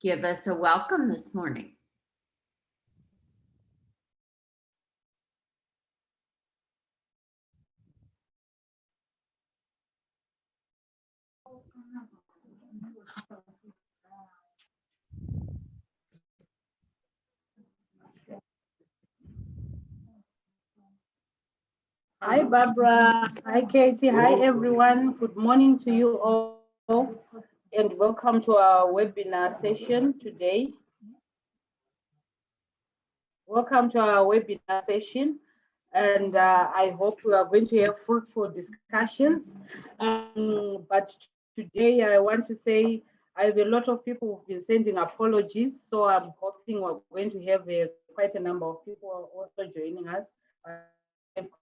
give us a welcome this morning. Hi, Barbara. Hi, Katie. Hi, everyone. Good morning to you all, and welcome to our webinar session today. Welcome to our webinar session, and I hope we are going to have fruitful discussions. But today I want to say I have a lot of people who've been sending apologies, so I'm hoping we're going to have quite a number of people also joining us.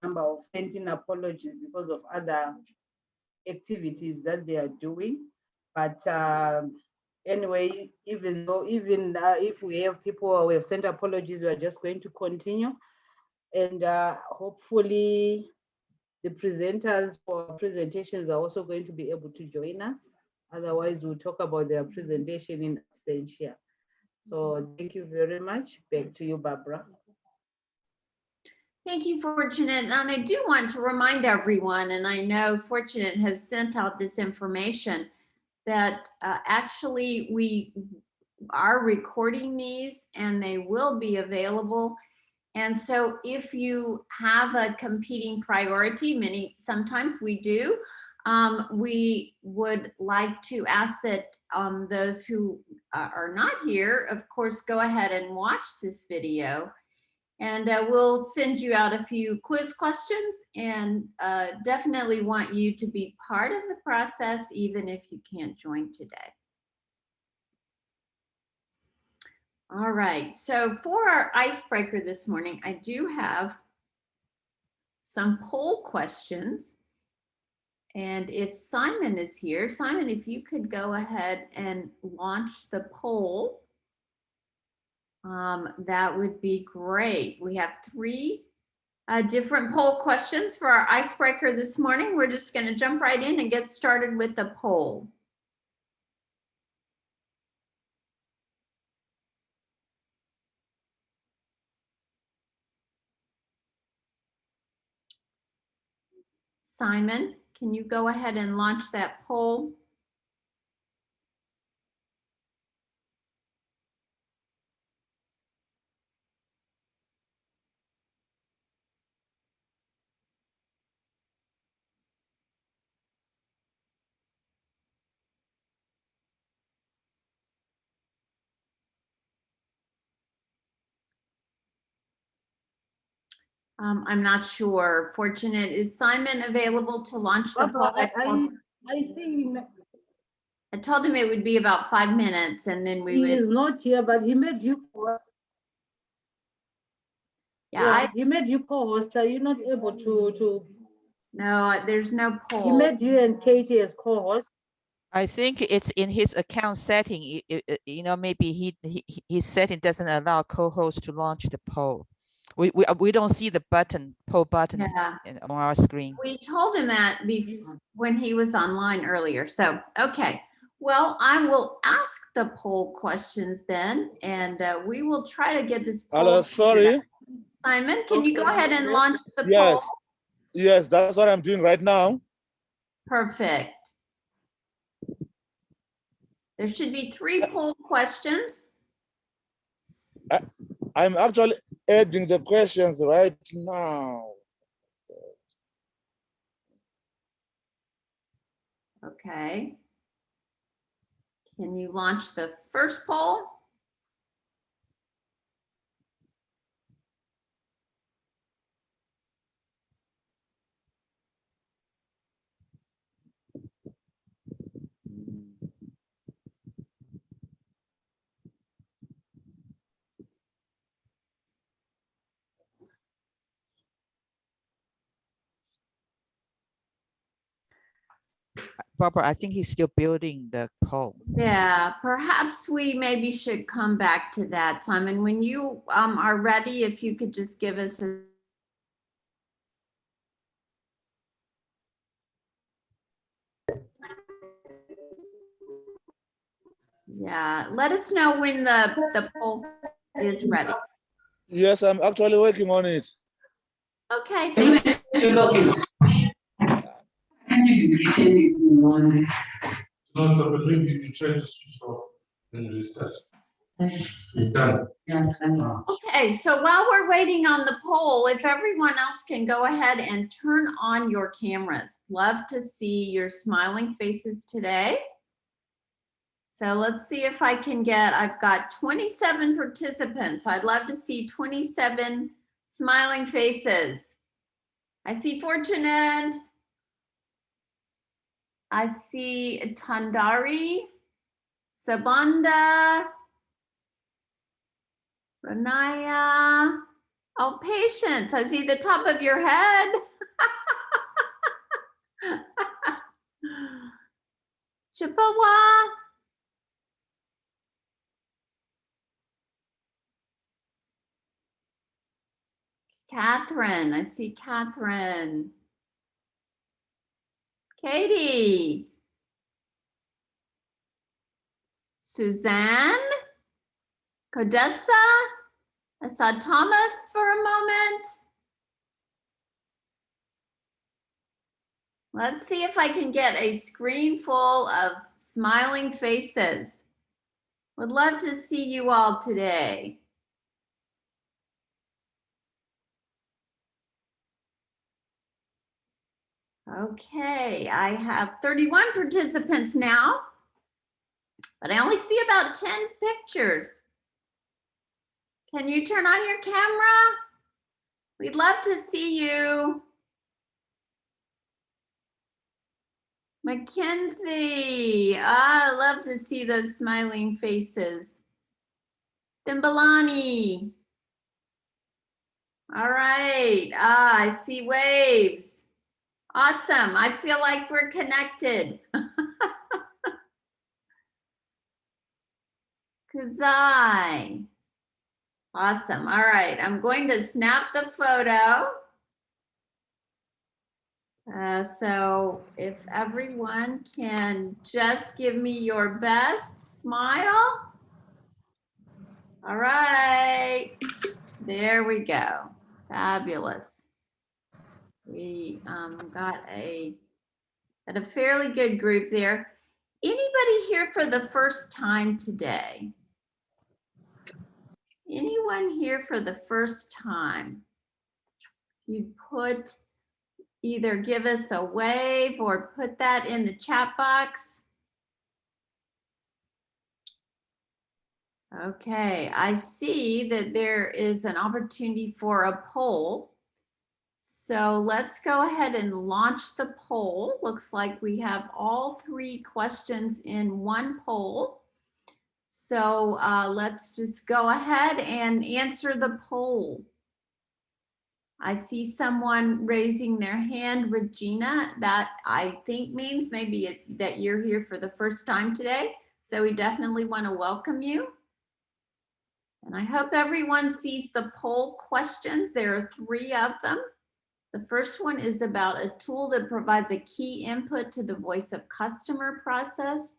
Number of sending apologies because of other activities that they are doing. But anyway, even if we have people who have sent apologies, we are just going to continue. And hopefully the presenters for presentations are also going to be able to join us. Otherwise, we'll talk about their presentation in absentia. So thank you very much. Back to you, Barbara. Thank you, Fortunate. And I do want to remind everyone, and I know Fortunate has sent out this information, that actually we are recording these and they will be available. And so if you have a competing priority, sometimes we do, we would like to ask that those who are not here, of course, go ahead and watch this video. And we'll send you out a few quiz questions, and definitely want you to be part of the process, even if you can't join today. All right, so for our icebreaker this morning, I do have some poll questions. And if Simon is here, Simon, if you could go ahead and launch the poll. That would be great. We have three different poll questions for our icebreaker this morning. We're just going to jump right in and get started with the poll. Simon, can you go ahead and launch that poll? I'm not sure. Fortunate, is Simon available to launch the poll? I see. I told him it would be about 5 minutes, and then we would. He is not here, but he made you co-host. Yeah, he made you co-host. Are you not able to? No, there's no poll. He made you and Katie as co-host. I think it's in his account setting. You know, maybe his setting doesn't allow co-host to launch the poll. We don't see the poll button on our screen. We told him that when he was online earlier. So, okay. Well, I will ask the poll questions then, and we will try to get this poll. Hello, sorry. Simon, can you go ahead and launch the poll? Yes, that's what I'm doing right now. Perfect. There should be 3 poll questions. I'm actually adding the questions right now. Okay. Can you launch the first poll? Barbara, I think he's still building the poll. Yeah, perhaps we maybe should come back to that, Simon. When you are ready, if you could just give us a Yeah, let us know when the poll is ready. Yes, I'm actually working on it. Okay, thank you. No, so but maybe you try to switch off and restart. You're done. Okay, so while we're waiting on the poll, if everyone else can go ahead and turn on your cameras. Love to see your smiling faces today. So let's see if I can get, I've got 27 participants. I'd love to see 27 smiling faces. I see Fortunate. I see Tandari, Sabanda, Ranaya. Oh, Patience, I see the top of your head. Chippewa. Catherine, I see Catherine. Katie. Suzanne. Codessa. I saw Thomas for a moment. Let's see if I can get a screen full of smiling faces. Would love to see you all today. Okay, I have 31 participants now, but I only see about 10 pictures. Can you turn on your camera? We'd love to see you. Mackenzie, I love to see those smiling faces. Dimbalani. All right, I see waves. Awesome, I feel like we're connected. Kuzai. Awesome, all right, I'm going to snap the photo. So if everyone can just give me your best smile. All right, there we go. Fabulous. We got a fairly good group there. Anybody here for the first time today? Anyone here for the first time? You put, either give us a wave or put that in the chat box. Okay, I see that there is an opportunity for a poll. So let's go ahead and launch the poll. Looks like we have all 3 questions in one poll. So let's just go ahead and answer the poll. I see someone raising their hand, Regina. That I think means maybe that you're here for the first time today. So we definitely want to welcome you. And I hope everyone sees the poll questions. There are 3 of them. The first one is about a tool that provides a key input to the voice of customer process.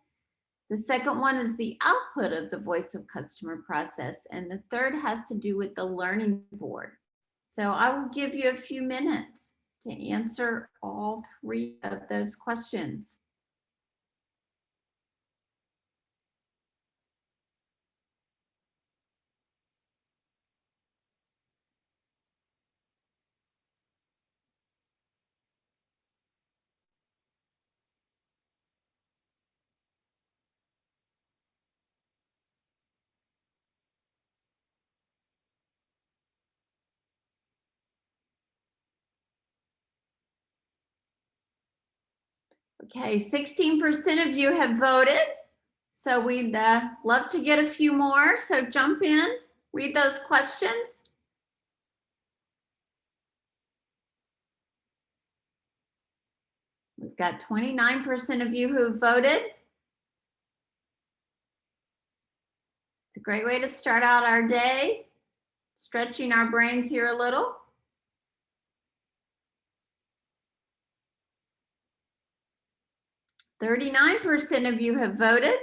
The second one is the output of the voice of customer process. And the third has to do with the learning board. So I will give you a few minutes to answer all 3 of those questions. Okay, 16% of you have voted. So we'd love to get a few more. So jump in, read those questions. We've got 29% of you who voted. It's a great way to start out our day, stretching our brains here a little. "39% of you have voted.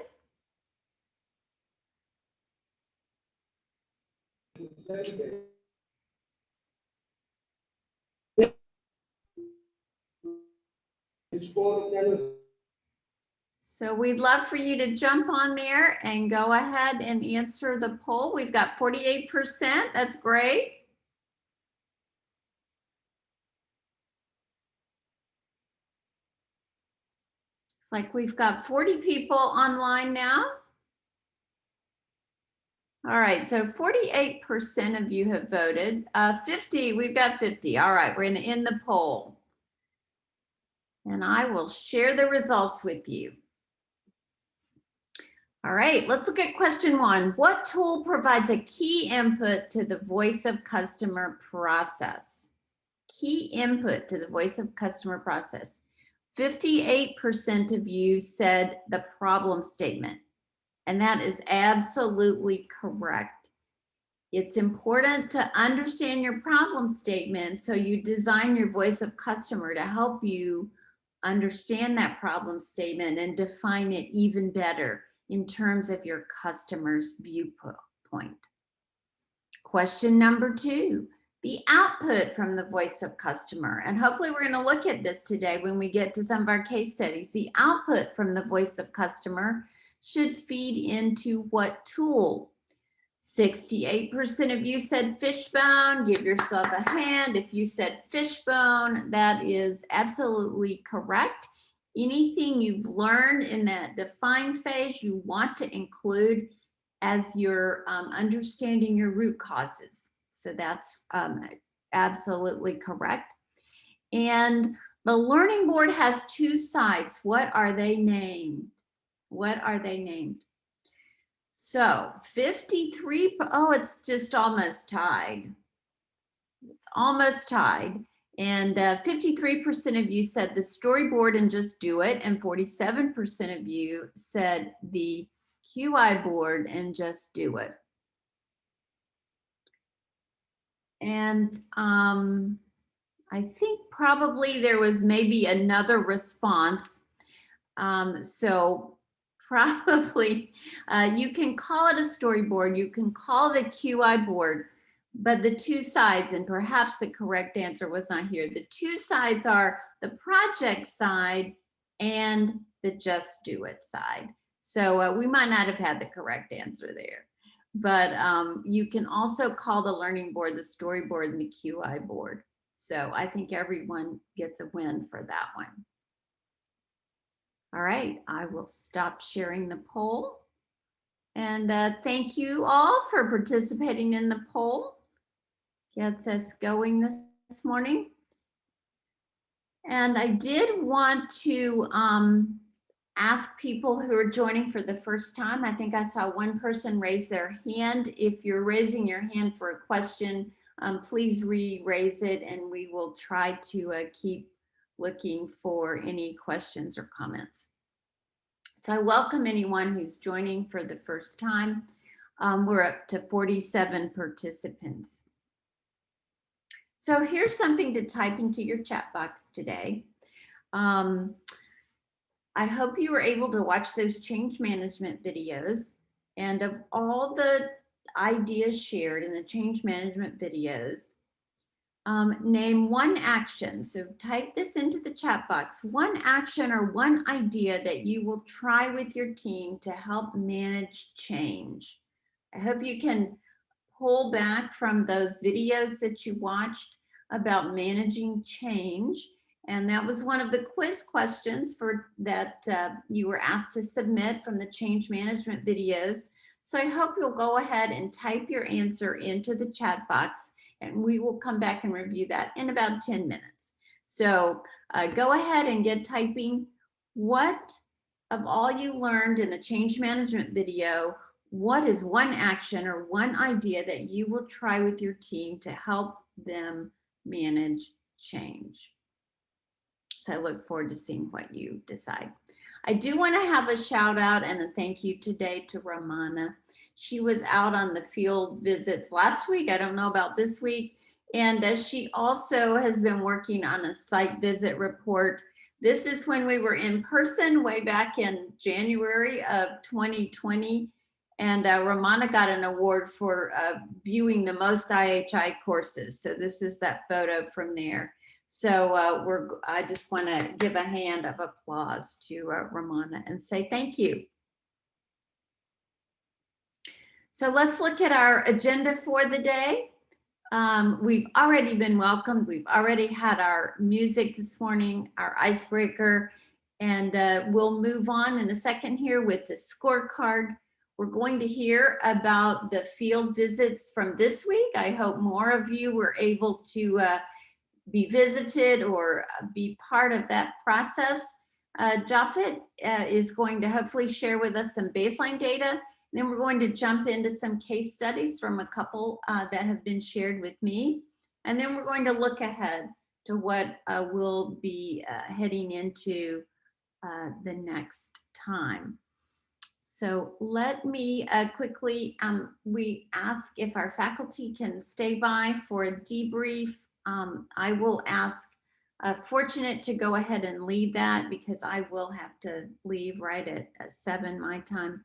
So we'd love for you to jump on there and go ahead and answer the poll. We've got 48%. That's great. It's like we've got 40 people online now. All right, so 48% of you have voted. 50, we've got 50. All right, we're gonna end the poll. And I will share the results with you. All right, let's look at question 1. What tool provides a key input to the voice of customer process? Key input to the voice of customer process. 58% of you said the problem statement, and that is absolutely correct. It's important to understand your problem statement, so you design your voice of customer to help you understand that problem statement and define it even better in terms of your customer's viewpoint. Question number 2, the output from the voice of customer. And hopefully we're going to look at this today when we get to some of our case studies. The output from the voice of customer should feed into what tool? 68% of you said fishbone. Give yourself a hand if you said fishbone. That is absolutely correct. Anything you've learned in that define phase, you want to include as you're understanding your root causes. So that's absolutely correct. And the learning board has 2 sides. What are they named? What are they named? So 53, oh, it's just almost tied. It's almost tied. And 53% of you said the storyboard and just do it. And 47% of you said the QI board and just do it. And I think probably there was maybe another response. So probably you can call it a storyboard, you can call it a QI board, but the 2 sides, and perhaps the correct answer was not here, the 2 sides are the project side and the just do it side. So we might not have had the correct answer there, but you can also call the learning board the storyboard and the QI board. So I think everyone gets a win for that one. All right, I will stop sharing the poll. And thank you all for participating in the poll. Gets us going this morning. And I did want to ask people who are joining for the first time. I think I saw one person raise their hand. If you're raising your hand for a question, please re-raise it and we will try to keep looking for any questions or comments. So I welcome anyone who's joining for the first time. We're up to 47 participants. So here's something to type into your chat box today. I hope you were able to watch those change management videos, and of all the ideas shared in the change management videos, name one action. So type this into the chat box. One action or one idea that you will try with your team to help manage change. I hope you can pull back from those videos that you watched about managing change. And that was one of the quiz questions for that you were asked to submit from the change management videos. So I hope you'll go ahead and type your answer into the chat box, and we will come back and review that in about 10 minutes. So go ahead and get typing. What of all you learned in the change management video, what is one action or one idea that you will try with your team to help them manage change? So I look forward to seeing what you decide. I do want to have a shout out and a thank you today to Ramana. She was out on the field visits last week. I don't know about this week. And she also has been working on a site visit report. This is when we were in person way back in January of 2020. And Ramana got an award for viewing the most IHI courses. So this is that photo from there. So I just want to give a hand of applause to Ramana and say thank you. So let's look at our agenda for the day. We've already been welcomed. We've already had our music this morning, our icebreaker, and we'll move on in a second here with the scorecard. We're going to hear about the field visits from this week. I hope more of you were able to be visited or be part of that process. Japhet is going to hopefully share with us some baseline data. Then we're going to jump into some case studies from a couple that have been shared with me. And then we're going to look ahead to what we'll be heading into the next time. So let me quickly, we ask if our faculty can stay by for a debrief. I will ask Fortunate to go ahead and lead that because I will have to leave right at 7 my time.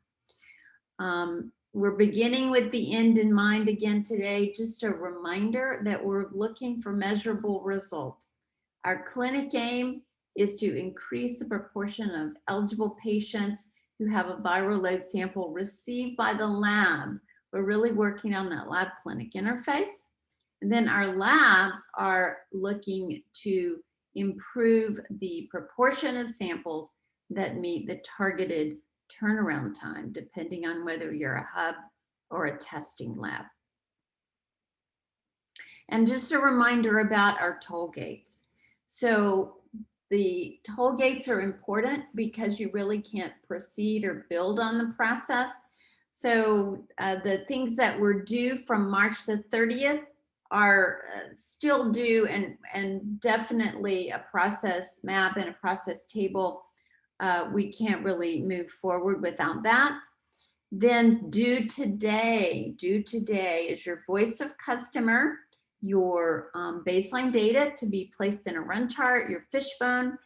We're beginning with the end in mind again today. Just a reminder that we're looking for measurable results. Our clinic aim is to increase the proportion of eligible patients who have a viral load sample received by the lab. We're really working on that lab clinic interface. And then our labs are looking to improve the proportion of samples that meet the targeted turnaround time, depending on whether you're a hub or a testing lab. And just a reminder about our toll gates. So the toll gates are important because you really can't proceed or build on the process. So the things that were due from March the 30th are still due, and definitely a process map and a process table. We can't really move forward without that. Then due today is your voice of customer, your baseline data to be placed in a run chart, your fishbone,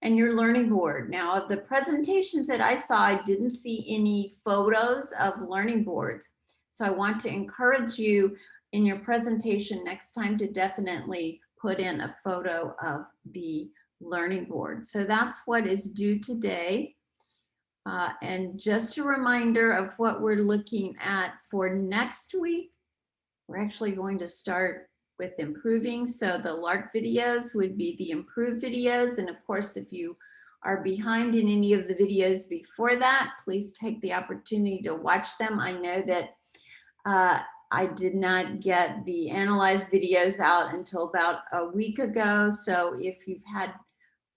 and your learning board. Now, of the presentations that I saw, I didn't see any photos of learning boards. So I want to encourage you in your presentation next time to definitely put in a photo of the learning board. So that's what is due today. And just a reminder of what we're looking at for next week. We're actually going to start with improving. So the LARC videos would be the improved videos. And of course, if you are behind in any of the videos before that, please take the opportunity to watch them. I know that I did not get the analyze videos out until about a week ago. So if you've had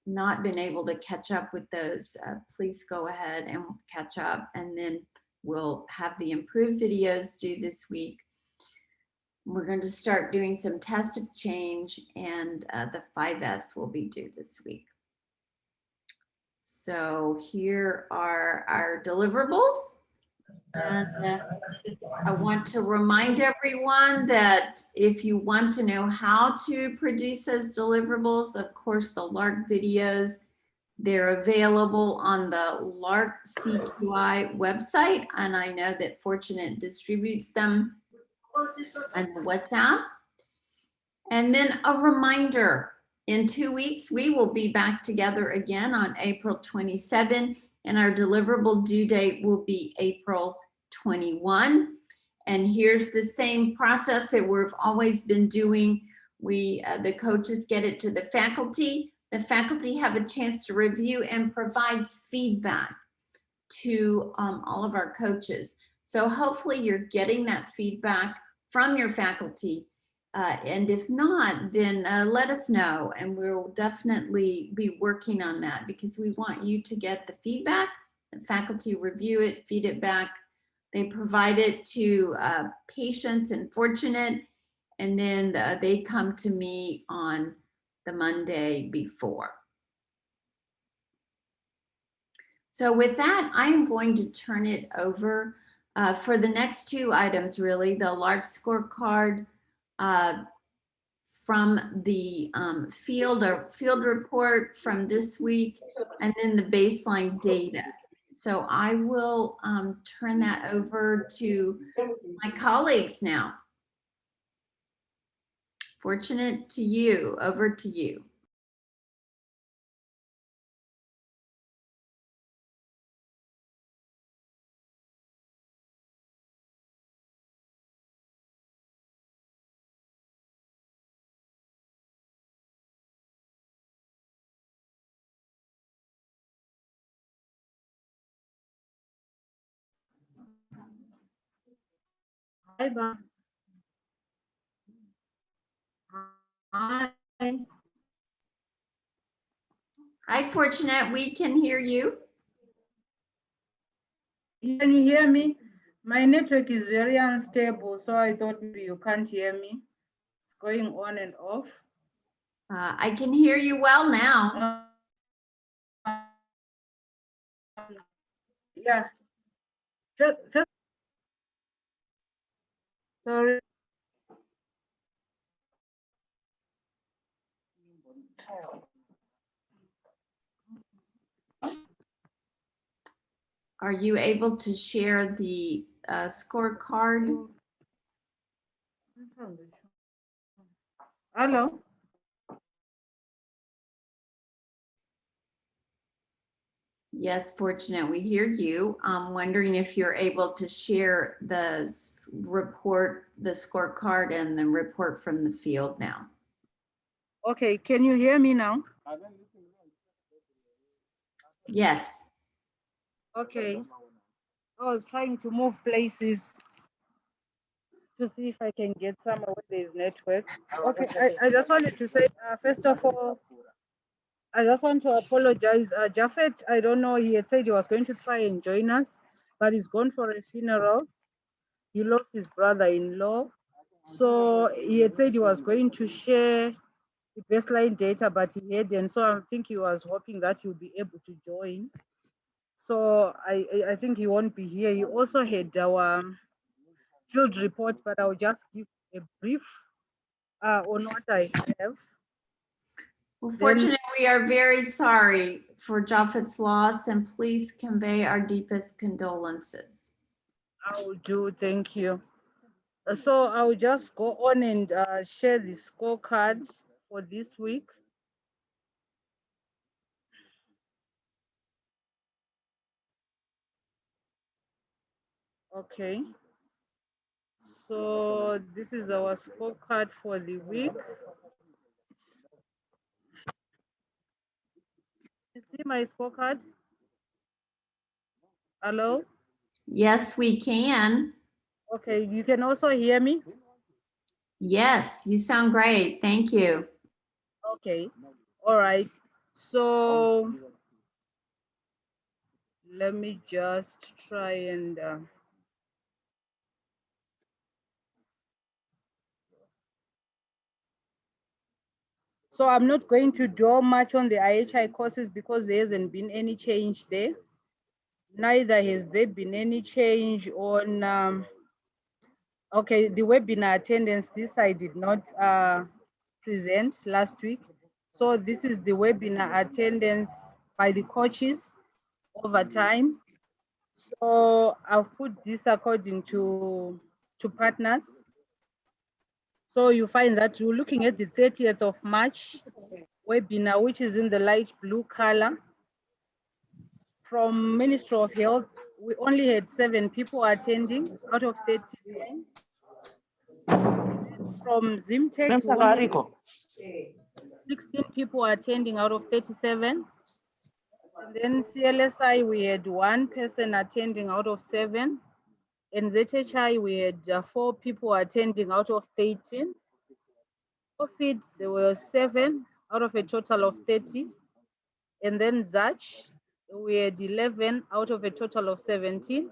not been able to catch up with those, please go ahead and catch up, and then we'll have the improved videos due this week. We're going to start doing some test of change, and the 5S will be due this week. So here are our deliverables. And I want to remind everyone that if you want to know how to produce those deliverables, of course, the LARC videos, they're available on the LARC CQI website. And I know that Fortunate distributes them on the WhatsApp. And then a reminder, in 2 weeks, we will be back together again on April 27, and our deliverable due date will be April 21. And here's the same process that we've always been doing. The coaches get it to the faculty. The faculty have a chance to review and provide feedback to all of our coaches. So hopefully you're getting that feedback from your faculty. And if not, then let us know, and we'll definitely be working on that, because we want you to get the feedback. The faculty review it, feed it back. They provide it to patients and Fortunate, and then they come to me on the Monday before. So with that, I am going to turn it over for the next 2 items, really, the LARC scorecard from the field report from this week, and then the baseline data. So I will turn that over to my colleagues now. Fortunate to you, over to you. Hi, Ba. Hi. Hi, Fortunate, we can hear you. Can you hear me? My network is very unstable, so I thought maybe you can't hear me. It's going on and off. I can hear you well now. Yeah. Just, sorry. Are you able to share the scorecard? Hello. Yes, Fortunate, we hear you. I'm wondering if you're able to share the report, the scorecard and the report from the field now. Okay, can you hear me now? Yes. Okay. I was trying to move places to see if I can get somewhere where there's network. Okay, I just wanted to say, first of all, I just want to apologize. Japhet, I don't know, he had said he was going to try and join us, but he's gone for a funeral. He lost his brother-in-law. So he had said he was going to share the baseline data, but he hadn't. So I think he was hoping that he'll be able to join. So I think he won't be here. He also had our field report, but I'll just give a brief on what I have. Well, Fortunate, we are very sorry for Japhet's loss, and please convey our deepest condolences. I will do, thank you. So I'll just go on and share the scorecards for this week. Okay. So this is our scorecard for the week. You see my scorecard? Hello? Yes, we can. Okay, you can also hear me? Yes, you sound great. Thank you. Okay, all right. So let me just try and so I'm not going to draw much on the IHI courses because there hasn't been any change there. Neither has there been any change on okay, the webinar attendance. This I did not present last week. So this is the webinar attendance by the coaches over time. So I've put this according to partners. So you find that you're looking at the 30th of March webinar, which is in the light blue color. From Ministry of Health, we only had 7 people attending out of 39. From Zimtech, 16 people attending out of 37. And then CLSI, we had 1 person attending out of 7. In ZHI, we had 4 people attending out of 13. COVID, there were 7 out of a total of 30. And then ZACH, we had 11 out of a total of 17.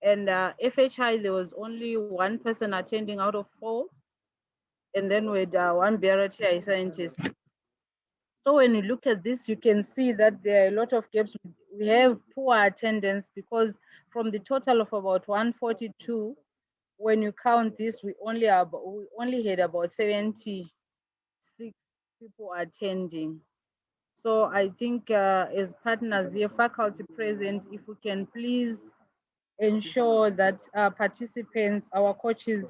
And FHI, there was only 1 person attending out of 4. And then we had 1 BRTI scientist. So when you look at this, you can see that there are a lot of gaps. We have poor attendance because from the total of about 142, when you count this, we only had about 76 people attending. So I think as partners here, faculty present, if we can please ensure that participants, our coaches,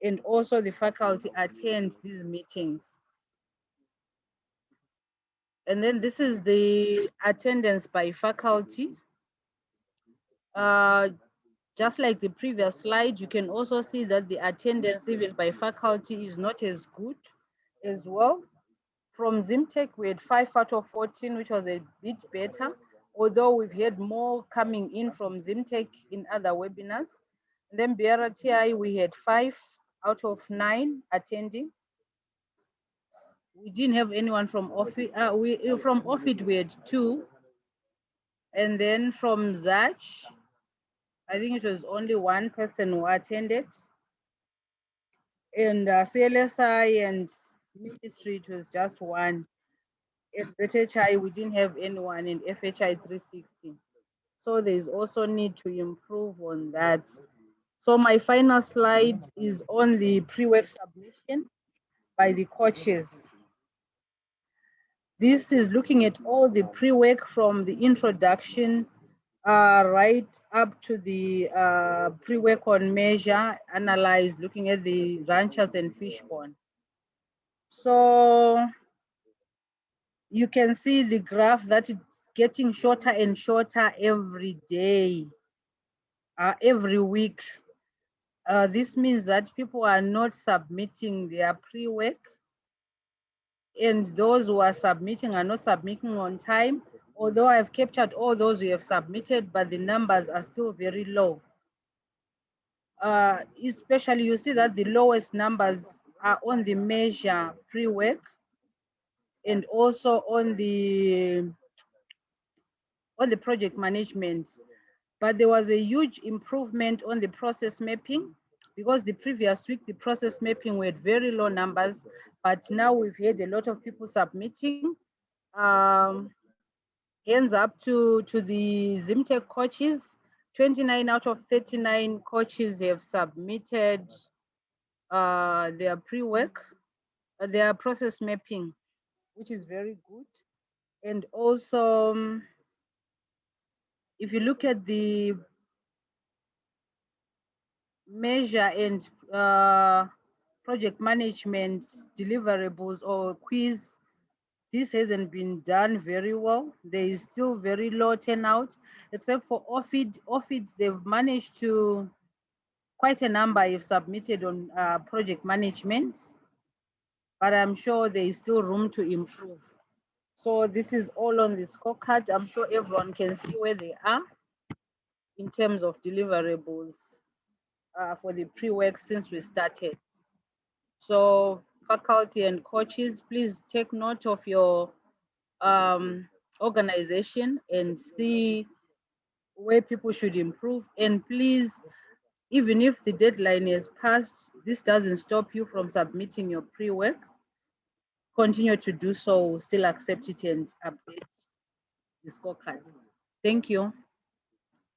and also the faculty attend these meetings. And then this is the attendance by faculty. Just like the previous slide, you can also see that the attendance even by faculty is not as good as well. From Zimtech, we had 5 out of 14, which was a bit better, although we've had more coming in from Zimtech in other webinars. And then BRTI, we had 5 out of 9 attending. We didn't have anyone from OFIT. From OFIT, we had 2. And then from Zach, I think it was only 1 person who attended. And CLSI and ministry, it was just 1. At ZHI, we didn't have anyone in FHI 360. So there's also need to improve on that. So my final slide is on the pre-work submission by the coaches. This is looking at all the pre-work from the introduction right up to the pre-work on measure, analyze, looking at the ranchers and fishbone. So you can see the graph that it's getting shorter and shorter every day, every week. This means that people are not submitting their pre-work, and those who are submitting are not submitting on time. Although I've captured all those who have submitted, but the numbers are still very low. Especially you see that the lowest numbers are on the measure pre-work and also on the project management. But there was a huge improvement on the process mapping, because the previous week, the process mapping were at very low numbers, but now we've had a lot of people submitting. Hands up to the Zimtech coaches. 29 out of 39 coaches have submitted their pre-work, their process mapping, which is very good. And also, if you look at the measure and project management deliverables or quiz, this hasn't been done very well. There is still very low turnout, except for OFID. OFID, they've managed to, quite a number have submitted on project management, but I'm sure there is still room to improve. So this is all on the scorecard. I'm sure everyone can see where they are in terms of deliverables for the pre-work since we started. So faculty and coaches, please take note of your organization and see where people should improve. And please, even if the deadline is passed, this doesn't stop you from submitting your pre-work. Continue to do so. We'll still accept it and update the scorecard. Thank you.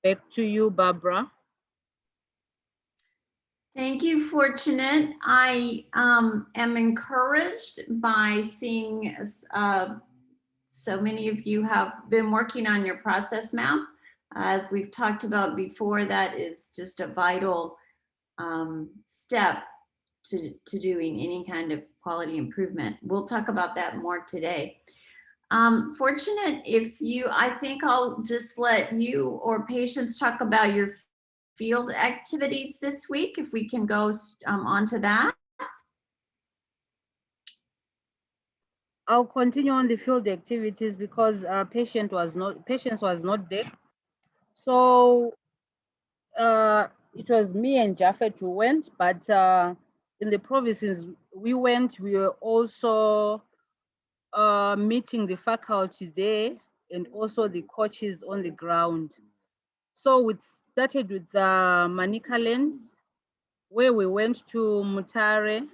Back to you, Barbara. Thank you, Fortunate. I am encouraged by seeing so many of you have been working on your process map. As we've talked about before, that is just a vital step to doing any kind of quality improvement. We'll talk about that more today. Fortunate, I think I'll just let you or patients talk about your field activities this week, if we can go on to that. I'll continue on the field activities because patience was not there. So it was me and Japheth who went, but in the provinces we went, we were also meeting the faculty there and also the coaches on the ground. So we started with Manicaland, where we went to Mutare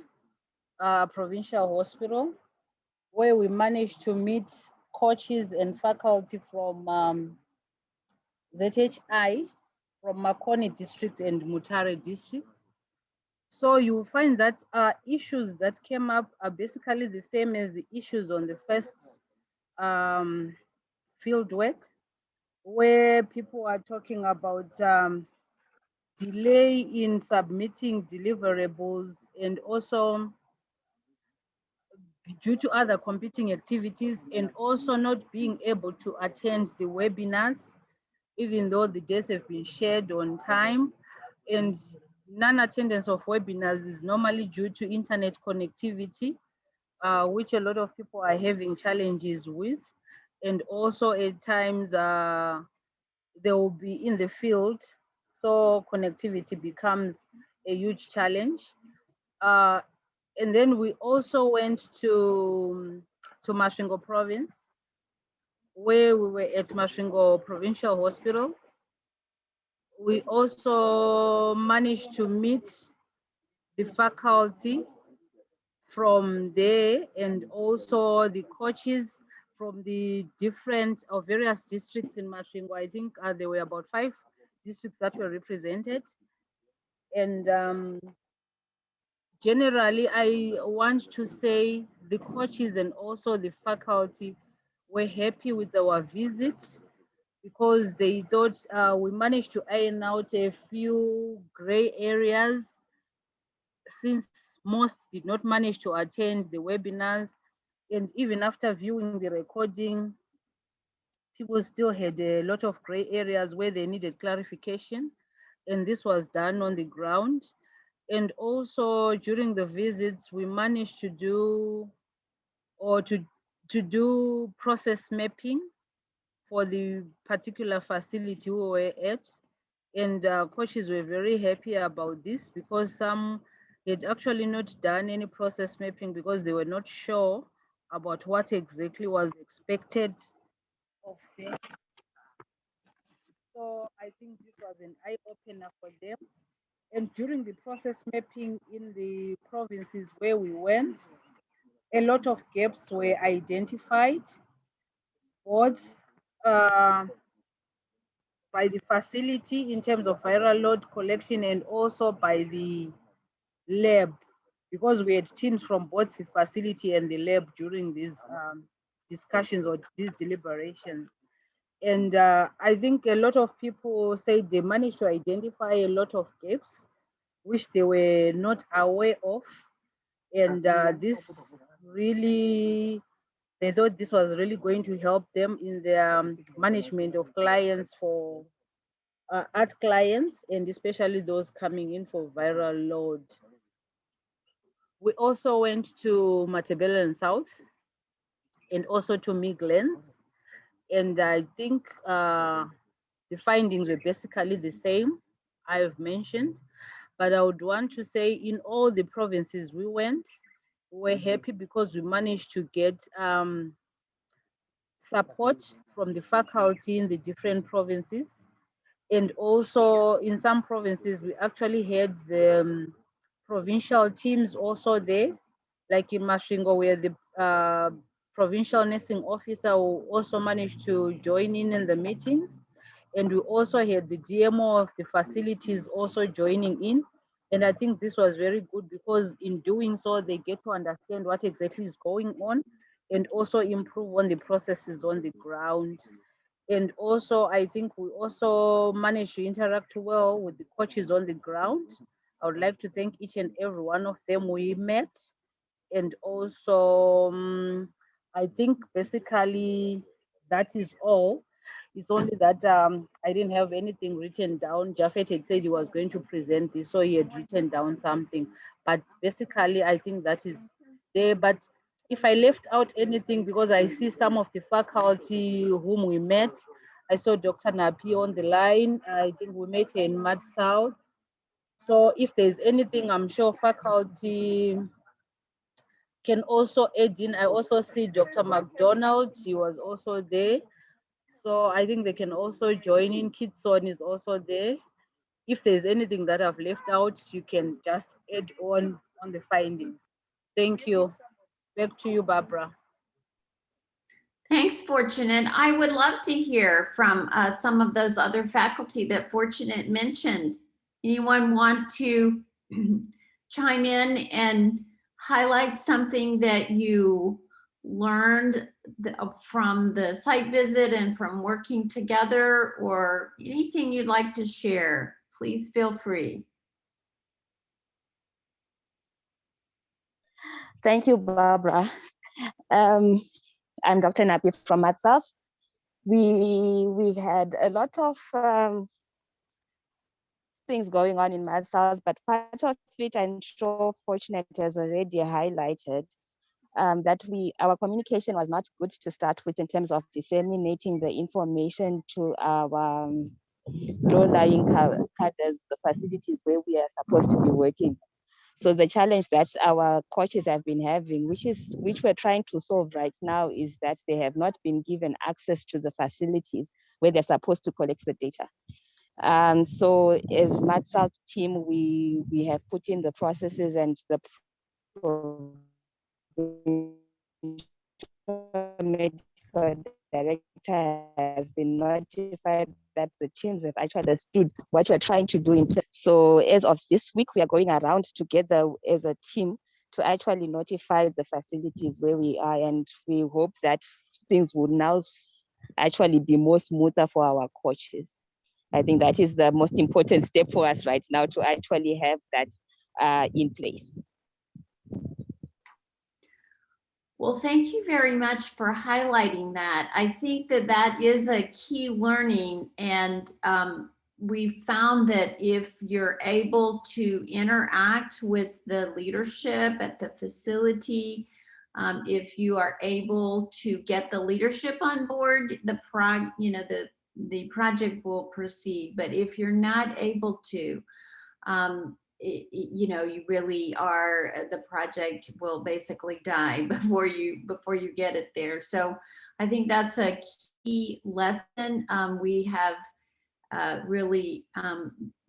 Provincial Hospital, where we managed to meet coaches and faculty from ZHI, from Makoni district and Mutare district. So you find that issues that came up are basically the same as the issues on the first field work, where people are talking about delay in submitting deliverables, and also due to other competing activities, and also not being able to attend the webinars, even though the dates have been shared on time. And non-attendance of webinars is normally due to internet connectivity, which a lot of people are having challenges with. And also at times they will be in the field, so connectivity becomes a huge challenge. And then we also went to Masvingo province, where we were at Masvingo Provincial Hospital. We also managed to meet the faculty from there, and also the coaches from the different or various districts in Masvingo. I think there were about 5 districts that were represented. And generally, I want to say the coaches and also the faculty were happy with our visit, because they thought we managed to iron out a few gray areas, since most did not manage to attend the webinars. And even after viewing the recording, people still had a lot of gray areas where they needed clarification. And this was done on the ground. And also during the visits, we managed to do process mapping for the particular facility we were at. And coaches were very happy about this, because some had actually not done any process mapping because they were not sure about what exactly was expected of them. So I think this was an eye-opener for them. And during the process mapping in the provinces where we went, a lot of gaps were identified, both by the facility in terms of viral load collection, and also by the lab, because we had teams from both the facility and the lab during these discussions or these deliberations. And I think a lot of people say they managed to identify a lot of gaps which they were not aware of. And this really, they thought this was really going to help them in their management of clients, for art clients, and especially those coming in for viral load. We also went to Matabeleland South and also to Midlands. And I think the findings were basically the same I've mentioned. But I would want to say in all the provinces we went, we were happy because we managed to get support from the faculty in the different provinces. And also in some provinces, we actually had the provincial teams also there, like in Masvingo, where the provincial nursing officer also managed to join in the meetings. And we also had the DMO of the facilities also joining in. And I think this was very good, because in doing so, they get to understand what exactly is going on, and also improve on the processes on the ground. And also, I think we also managed to interact well with the coaches on the ground. I would like to thank each and every one of them we met. And also, I think basically that is all. It's only that I didn't have anything written down. Japheth had said he was going to present this, so he had written down something. But basically, I think that is there. But if I left out anything, because I see some of the faculty whom we met, I saw Dr. Napi on the line. I think we met her in Mad South. So if there's anything, I'm sure faculty can also add in. I also see Dr. McDonald, he was also there. So I think they can also join in. Kitson is also there. If there's anything that I've left out, you can just add on the findings. Thank you. Back to you, Barbara. Thanks, Fortunate. I would love to hear from some of those other faculty that Fortunate mentioned. Anyone want to chime in and highlight something that you learned from the site visit and from working together, or anything you'd like to share, please feel free. Thank you, Barbara. I'm Dr. Napi from MatSouth. We've had a lot of things going on in MatSouth, but part of it, I'm sure Fortunate has already highlighted, that our communication was not good to start with in terms of disseminating the information to our low-lying cadres, the facilities where we are supposed to be working. So the challenge that our coaches have been having, which we're trying to solve right now, is that they have not been given access to the facilities where they're supposed to collect the data. So as MatSouth team, we have put in the processes, and the medical director has been notified that the teams have actually understood what we're trying to do. So as of this week, we are going around together as a team to actually notify the facilities where we are, and we hope that things will now actually be more smoother for our coaches. I think that is the most important step for us right now, to actually have that in place. Well, thank you very much for highlighting that. I think that that is a key learning, and we found that if you're able to interact with the leadership at the facility, if you are able to get the leadership on board, the project will proceed. But if you're not able to, you really are, the project will basically die before you get it there. So I think that's a key lesson. We have really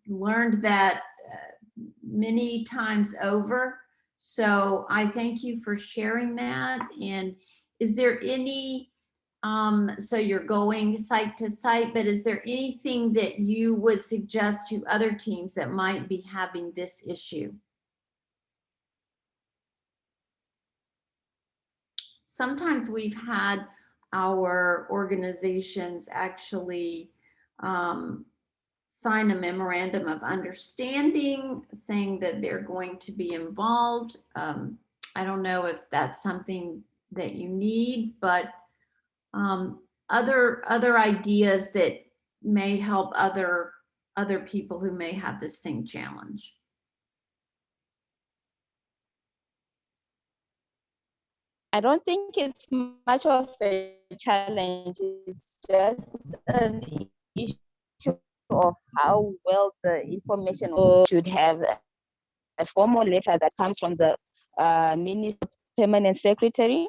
learned that many times over. So I thank you for sharing that. And is there any, so you're going site to site, but is there anything that you would suggest to other teams that might be having this issue? Sometimes we've had our organizations actually sign a memorandum of understanding saying that they're going to be involved. I don't know if that's something that you need, but other ideas that may help other people who may have the same challenge. I don't think it's much of a challenge. It's just an issue of how well the information should have a formal letter that comes from the Minister Permanent Secretary.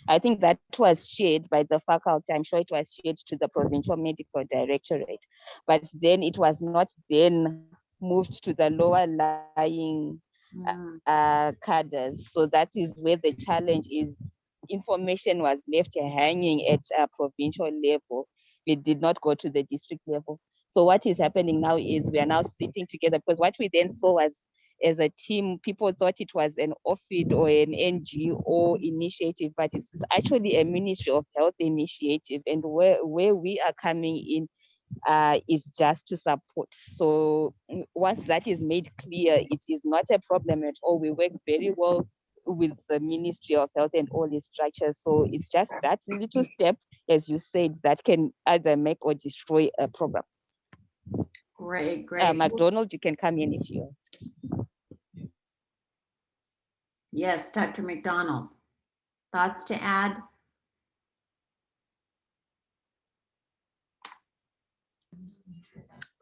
I think that was shared by the faculty. I'm sure it was shared to the Provincial Medical Directorate, but then it was not then moved to the lower lying cadres. So that is where the challenge is. Information was left hanging at a provincial level. It did not go to the district level. So what is happening now is we are now sitting together, because what we then saw was, as a team, people thought it was an OFID or an NGO initiative, but it's actually a Ministry of Health initiative. And where we are coming in is just to support. So once that is made clear, it is not a problem at all. We work very well with the Ministry of Health and all its structures. So it's just that little step, as you said, that can either make or destroy a program. Great, great. McDonald, you can come in if you want. Yes, Dr. McDonald. Thoughts to add?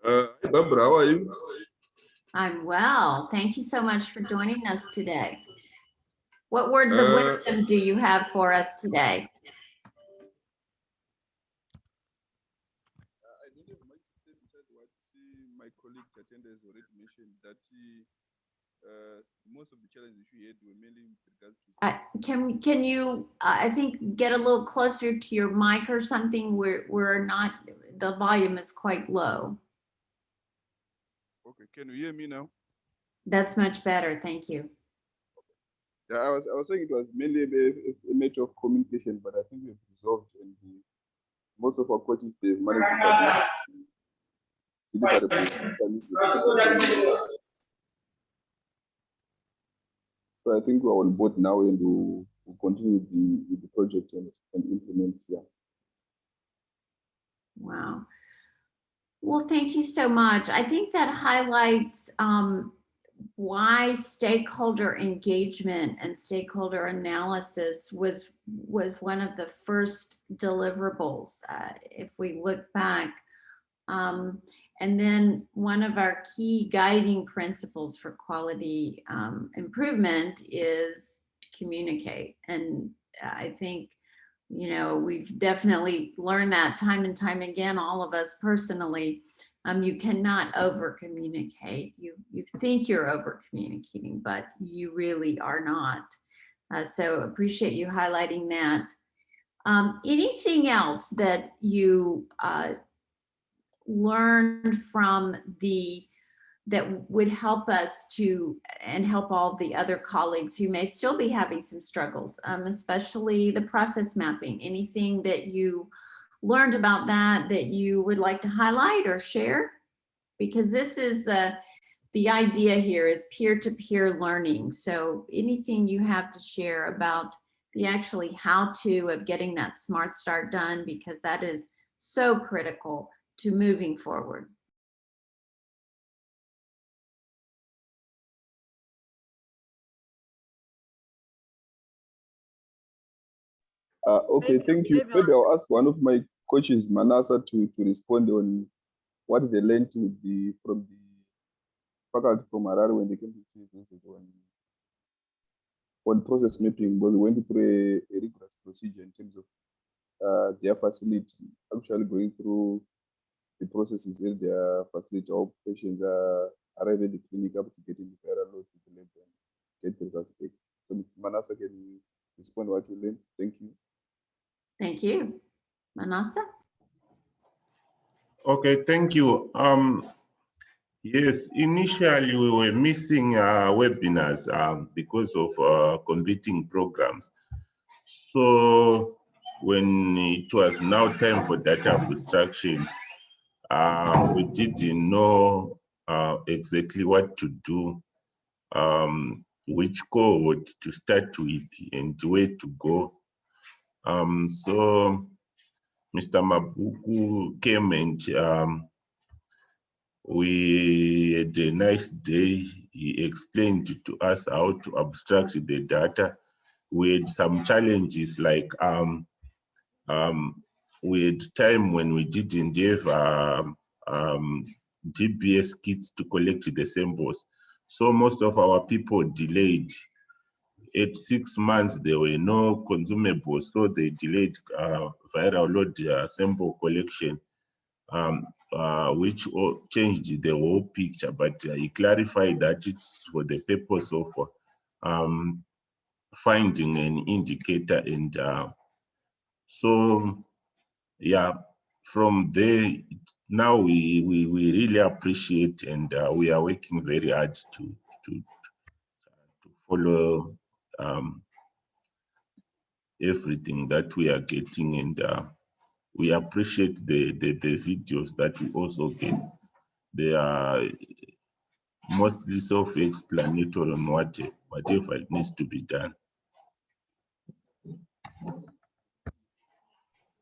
Hi, Barbara, how are you? I'm well. Thank you so much for joining us today. What words of wisdom do you have for us today? I don't have much to say besides what my colleague Tatenda has already mentioned, that most of the challenges we had were mainly with regards to. Can you, I think, get a little closer to your mic or something? We're not, the volume is quite low. Okay, can you hear me now? That's much better. Thank you. Yeah, I was saying it was mainly a matter of communication, but I think we've resolved, and most of our coaches, they've managed to submit deliverables. So I think we're on board now, and we'll continue with the project and implement. Yeah. Wow. Well, thank you so much. I think that highlights why stakeholder engagement and stakeholder analysis was one of the first deliverables, if we look back. And then one of our key guiding principles for quality improvement is communicate. And I think, you know, we've definitely learned that time and time again, all of us personally. You cannot over communicate. You think you're over communicating, but you really are not. So appreciate you highlighting that. Anything else that you learned from that would help us to, and help all the other colleagues who may still be having some struggles, especially the process mapping? Anything that you learned about that you would like to highlight or share? Because this is the idea here is peer-to-peer learning. So anything you have to share about the actually how-to of getting that Smart Start done, because that is so critical to moving forward. Okay, thank you. Maybe I'll ask one of my coaches, Manasa, to respond on what they learned from the faculty from Harare when they came to university on process mapping, because we went through a rigorous procedure in terms of their facility, actually going through the processes in their facility. Our patients arrive at the clinic up to getting the viral load to the lab and get the results back. So Manasa, can you respond what you learned? Thank you. Thank you. Manasa? Okay, thank you. Yes, initially we were missing webinars because of competing programs. So when it was now time for data abstraction, we didn't know exactly what to do, which cohort to start with and where to go. So Mr. Mabuku came and we had a nice day. He explained to us how to abstract the data. We had some challenges like we had time when we didn't have GPS kits to collect the samples. So most of our people delayed. At 6 months, there were no consumables, so they delayed viral load sample collection, which changed the whole picture, but he clarified that it's for the purpose of finding an indicator. And so, yeah, from there, now we really appreciate, and we are working very hard to follow everything that we are getting, and we appreciate the videos that we also get. They are mostly self-explanatory on whatever needs to be done.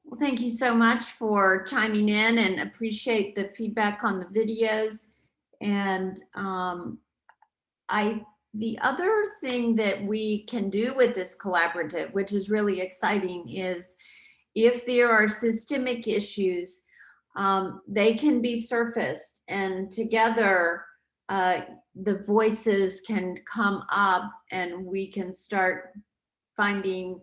Well, thank you so much for chiming in, and appreciate the feedback on the videos. And the other thing that we can do with this collaborative, which is really exciting, is if there are systemic issues, they can be surfaced, and together the voices can come up, and we can start finding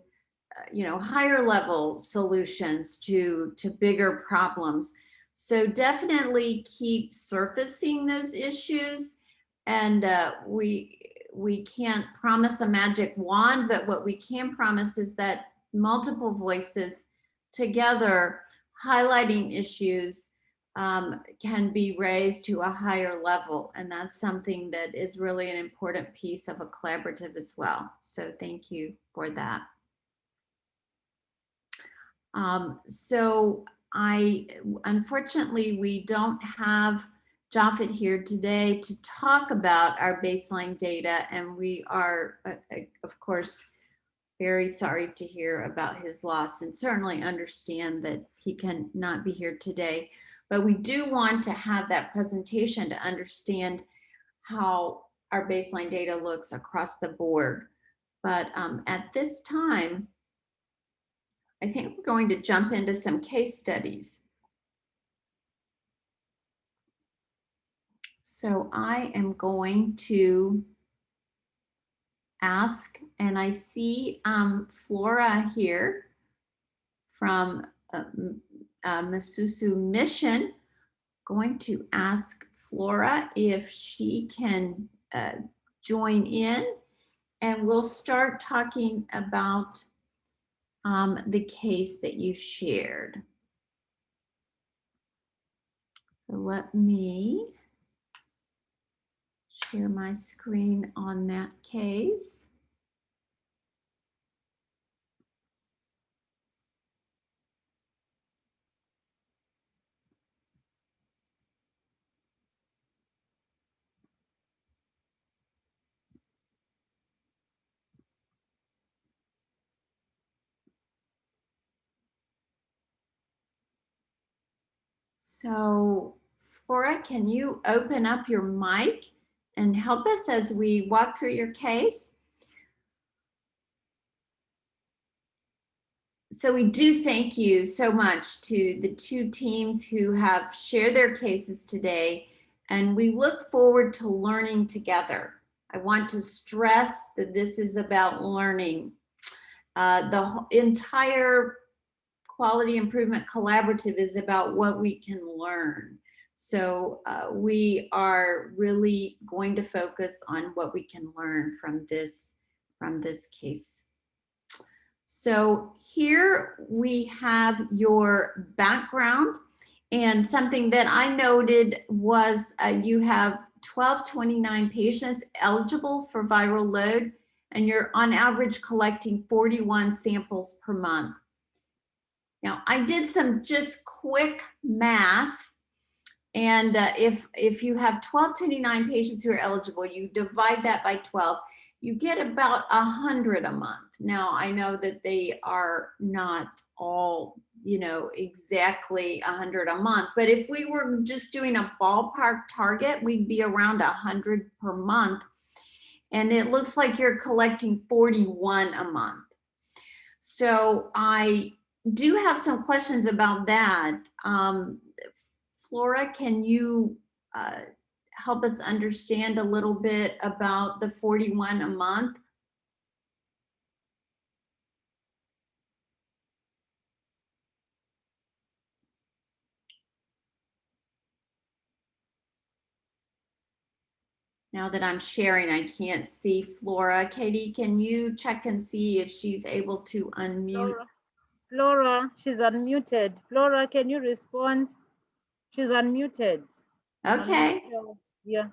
higher level solutions to bigger problems. So definitely keep surfacing those issues. And we can't promise a magic wand, but what we can promise is that multiple voices together highlighting issues can be raised to a higher level. And that's something that is really an important piece of a collaborative as well. So thank you for that. So unfortunately, we don't have Japhet here today to talk about our baseline data, and we are, of course, very sorry to hear about his loss and certainly understand that he can not be here today. But we do want to have that presentation to understand how our baseline data looks across the board. But at this time, I think we're going to jump into some case studies. So I am going to ask, and I see Flora here from Masusu Mission. Going to ask Flora if she can join in, and we'll start talking about the case that you shared. So let me share my screen on that case. So Flora, can you open up your mic and help us as we walk through your case? So we do thank you so much to the two teams who have shared their cases today, and we look forward to learning together. I want to stress that this is about learning. The entire Quality Improvement Collaborative is about what we can learn. So we are really going to focus on what we can learn from this case. So here we have your background, and something that I noted was you have 1229 patients eligible for viral load, and you're on average collecting 41 samples per month. Now, I did some just quick math, and if you have 1229 patients who are eligible, you divide that by 12, you get about 100 a month. Now, I know that they are not all, you know, exactly 100 a month, but if we were just doing a ballpark target, we'd be around 100 per month. And it looks like you're collecting 41 a month. So I do have some questions about that. Flora, can you help us understand a little bit about the 41 a month? Now that I'm sharing, I can't see Flora. Katie, can you check and see if she's able to unmute? Flora, she's unmuted. Flora, can you respond? She's unmuted. Okay. Yeah.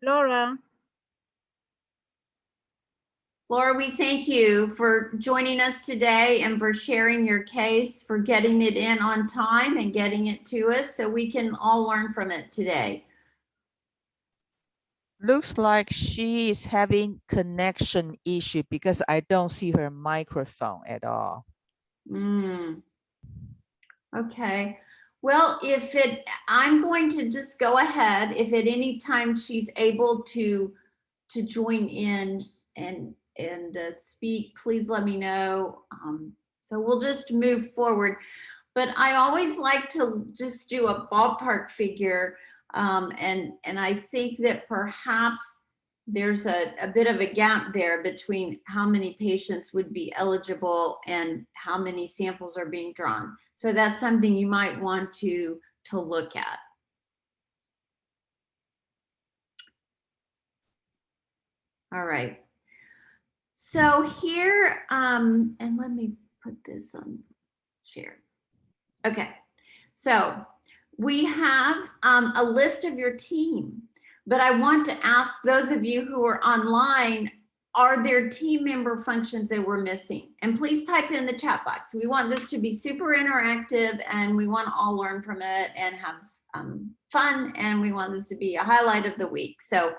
Flora. Flora, we thank you for joining us today and for sharing your case, for getting it in on time and getting it to us so we can all learn from it today. Looks like she is having connection issue because I don't see her microphone at all. Okay. Well, I'm going to just go ahead. If at any time she's able to join in and speak, please let me know. So we'll just move forward. But I always like to just do a ballpark figure. And I think that perhaps there's a bit of a gap there between how many patients would be eligible and how many samples are being drawn. So that's something you might want to look at. All right. So here, and let me put this on share. Okay. So we have a list of your team, but I want to ask those of you who are online, are there team member functions that we're missing? And please type it in the chat box. We want this to be super interactive and we want to all learn from it and have fun, and we want this to be a highlight of the week. So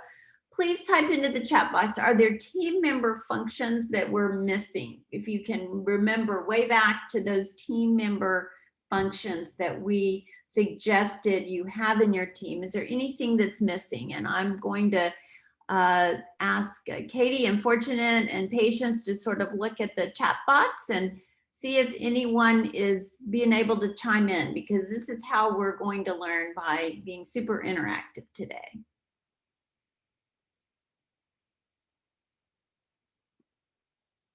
please type into the chat box, are there team member functions that we're missing? If you can remember way back to those team member functions that we suggested you have in your team, is there anything that's missing? And I'm going to ask Katie and Fortunate and Patience to sort of look at the chat box and see if anyone is being able to chime in, because this is how we're going to learn, by being super interactive today.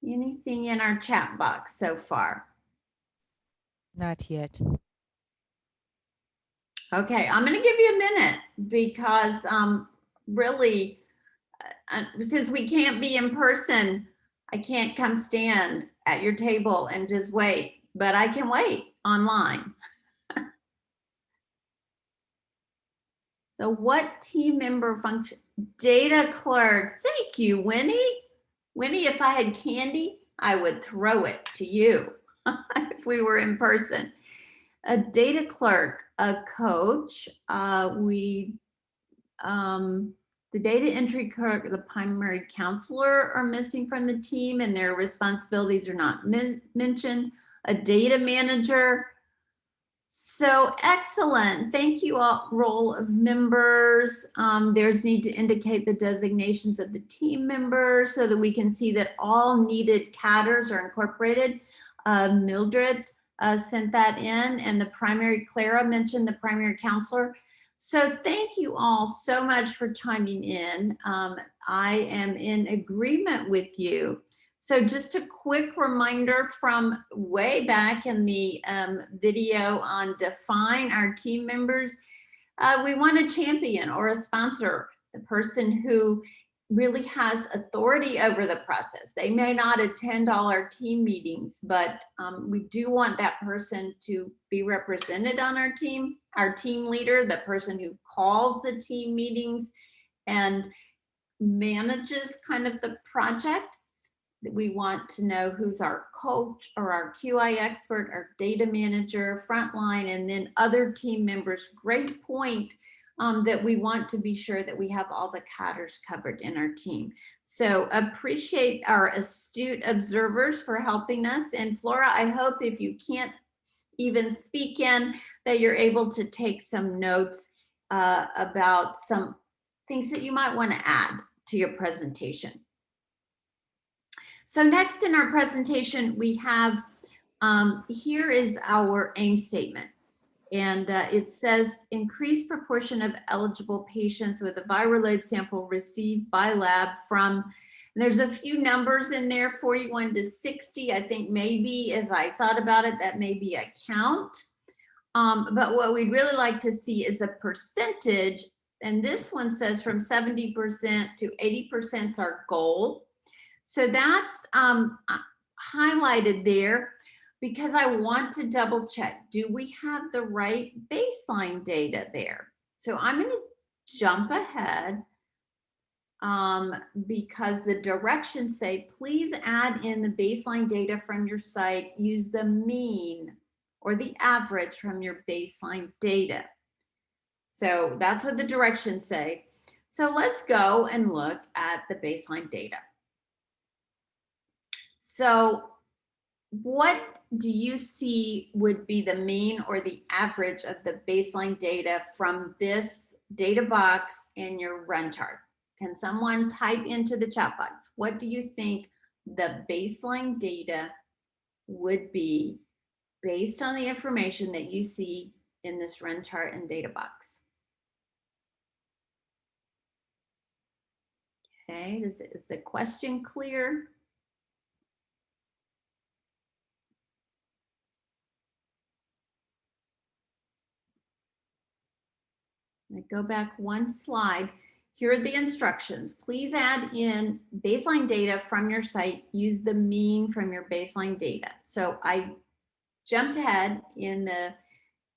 Anything in our chat box so far? Not yet. Okay, I'm going to give you a minute because really, since we can't be in person, I can't come stand at your table and just wait, but I can wait online. So what team member function? Data clerk. Thank you, Winnie. Winnie, if I had candy, I would throw it to you if we were in person. A data clerk, a coach, the data entry clerk, the primary counselor are missing from the team and their responsibilities are not mentioned. A data manager. So excellent. Thank you all. Role of members. There's need to indicate the designations of the team members so that we can see that all needed CADRs are incorporated. Mildred sent that in, and the primary, Clara mentioned the primary counselor. So thank you all so much for chiming in. I am in agreement with you. So just a quick reminder from way back in the video on define our team members. We want a champion or a sponsor, the person who really has authority over the process. They may not attend all our team meetings, but we do want that person to be represented on our team leader, the person who calls the team meetings and manages kind of the project. We want to know who's our coach or our QI expert, our data manager, frontline, and then other team members. Great point. That we want to be sure that we have all the CADRs covered in our team. So appreciate our astute observers for helping us. And Flora, I hope if you can't even speak in, that you're able to take some notes about some things that you might want to add to your presentation. So next in our presentation, we have, here is our aim statement. And it says increase proportion of eligible patients with a viral load sample received by lab from, and there's a few numbers in there, 41 to 60. I think maybe as I thought about it, that may be a count. But what we'd really like to see is a percentage. And this one says from 70% to 80% is our goal. So that's highlighted there, because I want to double check, do we have the right baseline data there? So I'm going to jump ahead because the directions say, please add in the baseline data from your site, use the mean or the average from your baseline data. So that's what the directions say. So let's go and look at the baseline data. So what do you see would be the mean or the average of the baseline data from this data box in your run chart? Can someone type into the chat box? What do you think the baseline data would be based on the information that you see in this run chart and data box? Okay, is the question clear? I go back one slide. Here are the instructions. Please add in baseline data from your site. Use the mean from your baseline data. So I jumped ahead in the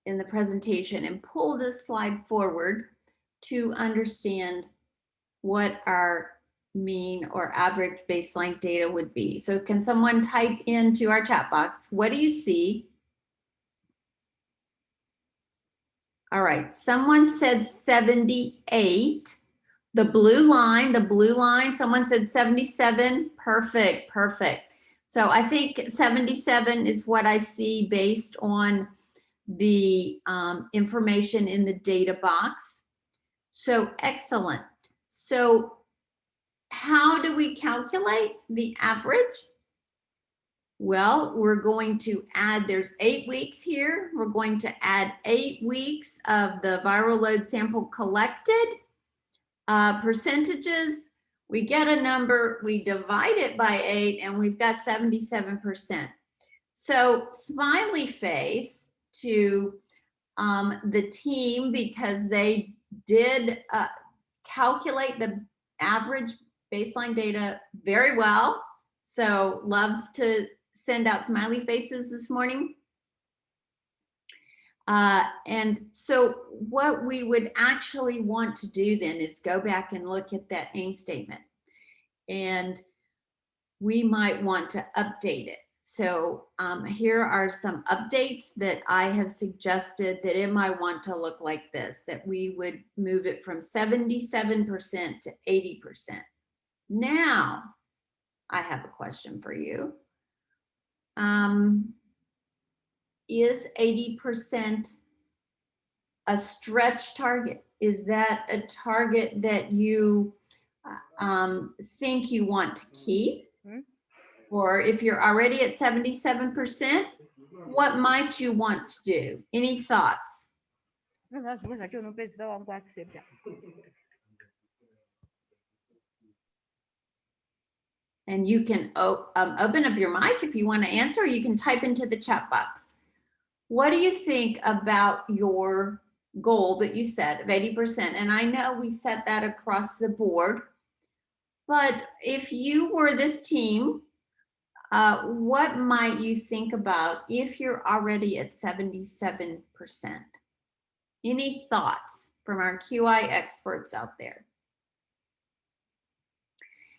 in the presentation and pull this slide forward to understand what our mean or average baseline data would be. So can someone type into our chat box, what do you see? All right, someone said 78. The blue line, someone said 77. Perfect, perfect. So I think 77 is what I see based on the information in the data box. So excellent. So how do we calculate the average? Well, we're going to add, there's 8 weeks here. We're going to add 8 weeks of the viral load sample collected. Percentages, we get a number, we divide it by 8, and we've got 77%. So smiley face to the team, because they did calculate the average baseline data very well. So love to send out smiley faces this morning. And so what we would actually want to do then is go back and look at that aim statement. And we might want to update it. So here are some updates that I have suggested that it might want to look like this, that we would move it from 77% to 80%. Now, I have a question for you. Is 80% a stretch target? Is that a target that you think you want to keep? Or if you're already at 77%, what might you want to do? Any thoughts? And you can open up your mic if you want to answer, or you can type into the chat box. What do you think about your goal that you set of 80%? And I know we set that across the board, but if you were this team, what might you think about if you're already at 77%? Any thoughts from our QI experts out there?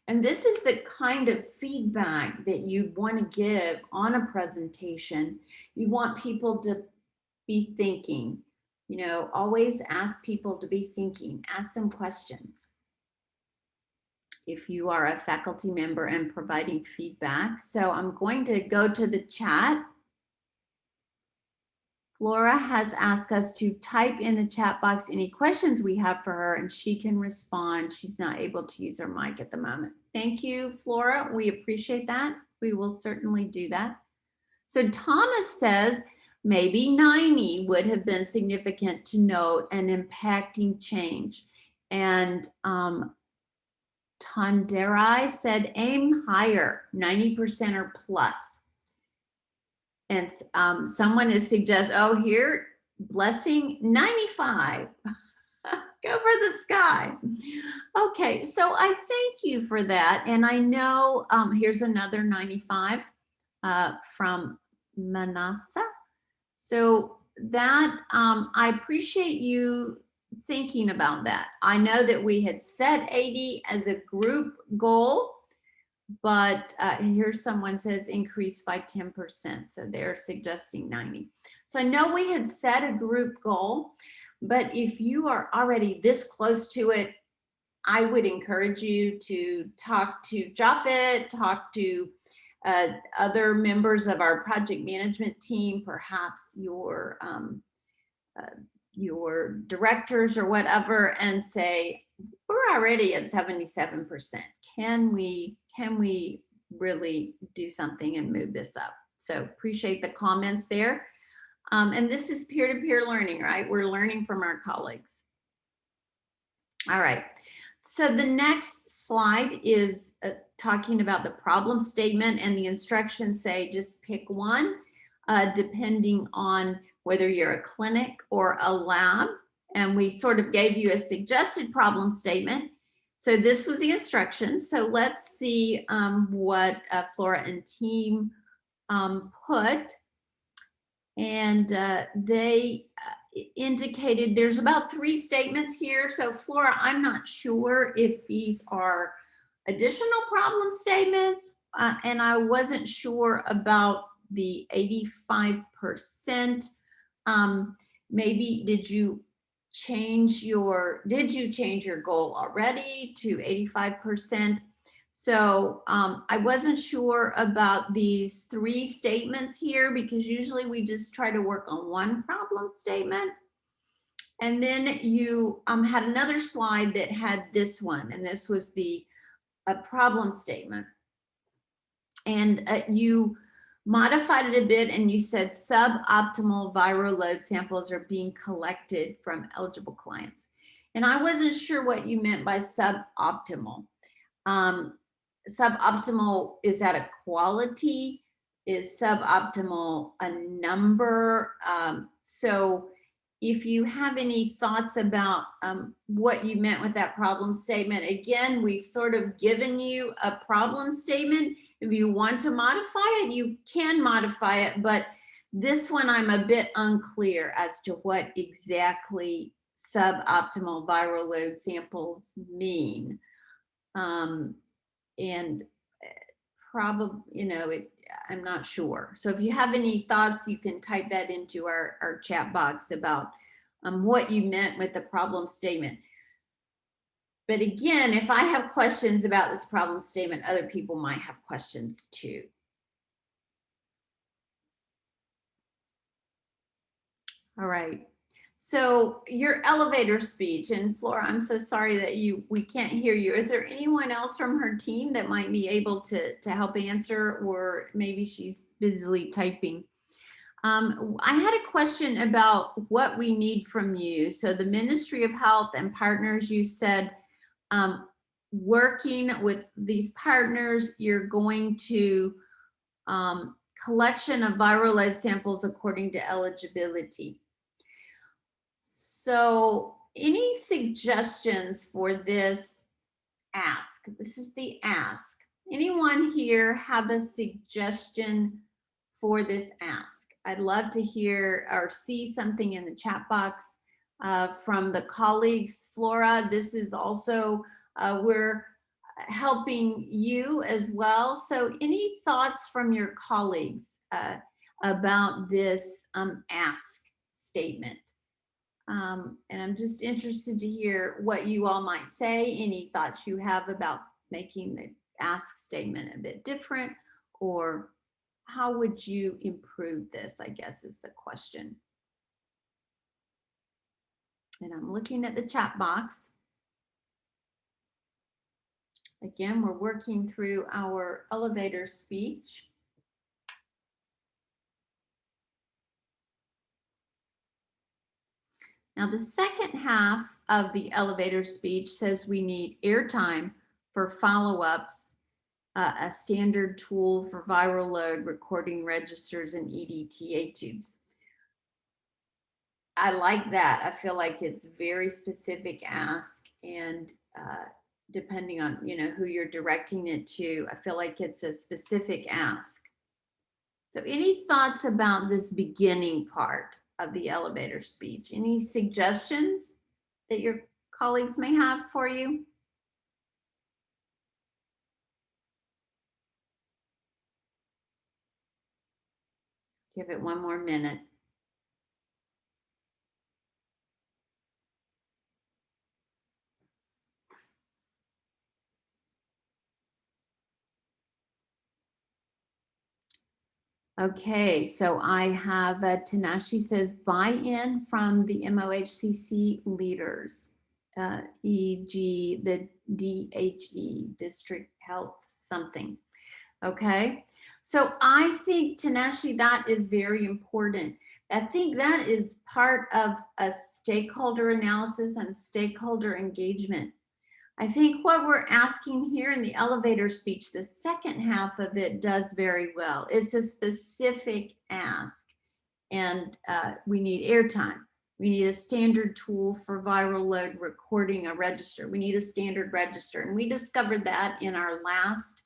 And this is the kind of feedback that you want to give on a presentation. You want people to be thinking, you know, always ask people to be thinking, ask them questions. If you are a faculty member and providing feedback. So I'm going to go to the chat. Flora has asked us to type in the chat box any questions we have for her, and she can respond. She's not able to use her mic at the moment. Thank you, Flora. We appreciate that. We will certainly do that. So Thomas says maybe 90 would have been significant to note and impacting change. And Tanderai said aim higher, 90% or plus. And someone is suggesting, oh, here, blessing 95. Go for the sky. Okay, so I thank you for that. And I know here's another 95 from Manasa. So that I appreciate you thinking about that. I know that we had set 80 as a group goal, but here someone says increase by 10%. So they're suggesting 90. So I know we had set a group goal, but if you are already this close to it, I would encourage you to talk to Japhet, talk to other members of our project management team, perhaps your directors or whatever, and say, we're already at 77%. Can we really do something and move this up? So appreciate the comments there. And this is peer-to-peer learning, right? We're learning from our colleagues. All right. So the next slide is talking about the problem statement, and the instructions say just pick one, depending on whether you're a clinic or a lab. And we sort of gave you a suggested problem statement. So this was the instructions. So let's see what Flora and team put. And they indicated there's about 3 statements here. So Flora, I'm not sure if these are additional problem statements, and I wasn't sure about the 85%. Maybe did you change your goal already to 85%? So I wasn't sure about these 3 statements here, because usually we just try to work on one problem statement. And then you had another slide that had this one, and this was a problem statement. And you modified it a bit, and you said suboptimal viral load samples are being collected from eligible clients. And I wasn't sure what you meant by suboptimal. Suboptimal, is that a quality? Is suboptimal a number? So if you have any thoughts about what you meant with that problem statement, again, we've sort of given you a problem statement. If you want to modify it, you can modify it, but this one I'm a bit unclear as to what exactly suboptimal viral load samples mean. And probably, you know, I'm not sure. So if you have any thoughts, you can type that into our chat box about what you meant with the problem statement. But again, if I have questions about this problem statement, other people might have questions too. All right. So your elevator speech, and Flora, I'm so sorry that we can't hear you. Is there anyone else from her team that might be able to help answer, or maybe she's busily typing? I had a question about what we need from you. So the Ministry of Health and partners, you said, working with these partners, you're going to collection of viral load samples according to eligibility. So any suggestions for this ask? This is the ask. Anyone here have a suggestion for this ask? I'd love to hear or see something in the chat box from the colleagues. Flora, this is also, we're helping you as well. So any thoughts from your colleagues about this ask statement? And I'm just interested to hear what you all might say, any thoughts you have about making the ask statement a bit different, or how would you improve this, I guess is the question. And I'm looking at the chat box. Again, we're working through our elevator speech. Now, the second half of the elevator speech says we need airtime for follow-ups, a standard tool for viral load, recording registers, and EDTA tubes. I like that. I feel like it's very specific ask, and depending on, you know, who you're directing it to, I feel like it's a specific ask. So any thoughts about this beginning part of the elevator speech? Any suggestions that your colleagues may have for you? Give it one more minute. Okay, so I have Tanashi says buy-in from the MOHCC leaders, e.g. the DHE, District Health something. Okay, so I think, Tanashi, that is very important. I think that is part of a stakeholder analysis and stakeholder engagement. I think what we're asking here in the elevator speech, the second half of it does very well. It's a specific ask, and we need airtime. We need a standard tool for viral load recording a register. We need a standard register, and we discovered that in our last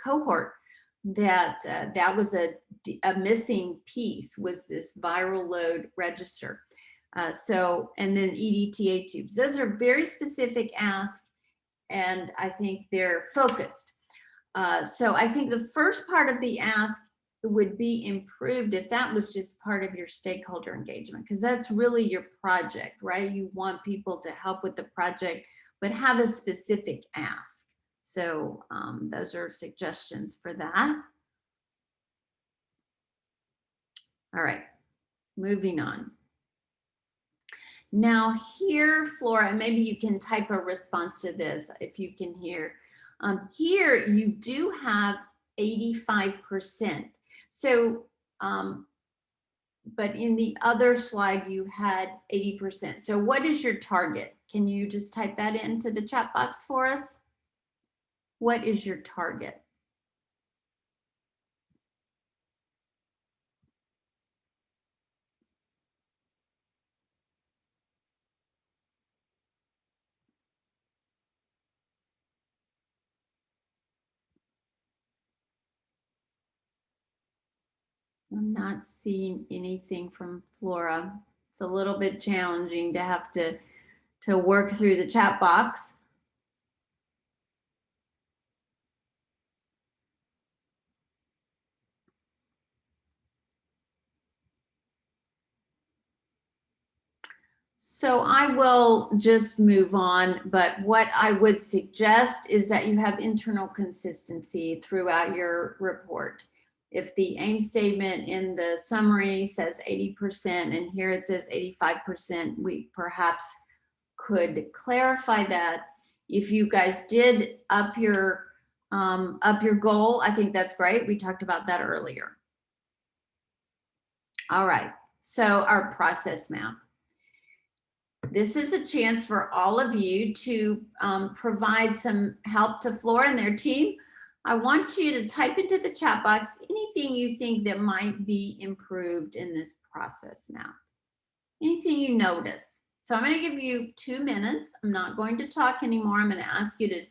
cohort. that that was a missing piece, was this viral load register. So, and then EDTA tubes. Those are very specific asks, and I think they're focused. So I think the first part of the ask would be improved if that was just part of your stakeholder engagement, because that's really your project, right? You want people to help with the project, but have a specific ask. So those are suggestions for that. All right, moving on. Now here, Flora, maybe you can type a response to this if you can hear. Here you do have 85%. So, but in the other slide you had 80%. So what is your target? Can you just type that into the chat box for us? What is your target? I'm not seeing anything from Flora. It's a little bit challenging to have to work through the chat box. So I will just move on, but what I would suggest is that you have internal consistency throughout your report. If the aim statement in the summary says 80% and here it says 85%, we perhaps could clarify that. If you guys did up your goal, I think that's great. We talked about that earlier. All right, so our process map. This is a chance for all of you to provide some help to Flora and their team. I want you to type into the chat box anything you think that might be improved in this process map. Anything you notice. So I'm going to give you 2 minutes. I'm not going to talk anymore. I'm going to ask you to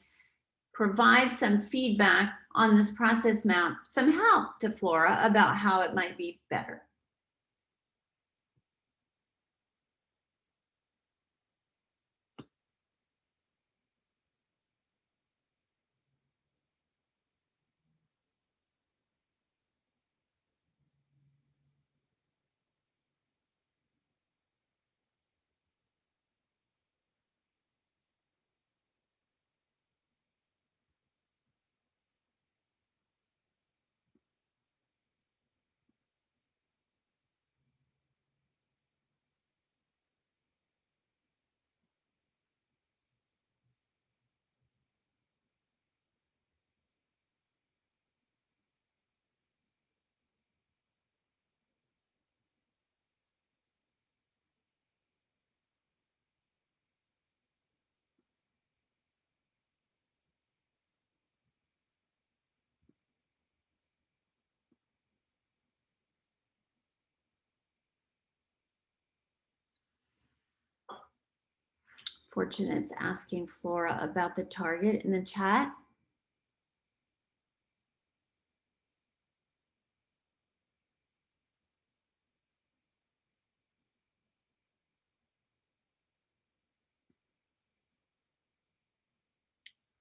provide some feedback on this process map, some help to Flora about how it might be better. Fortunate's asking Flora about the target in the chat.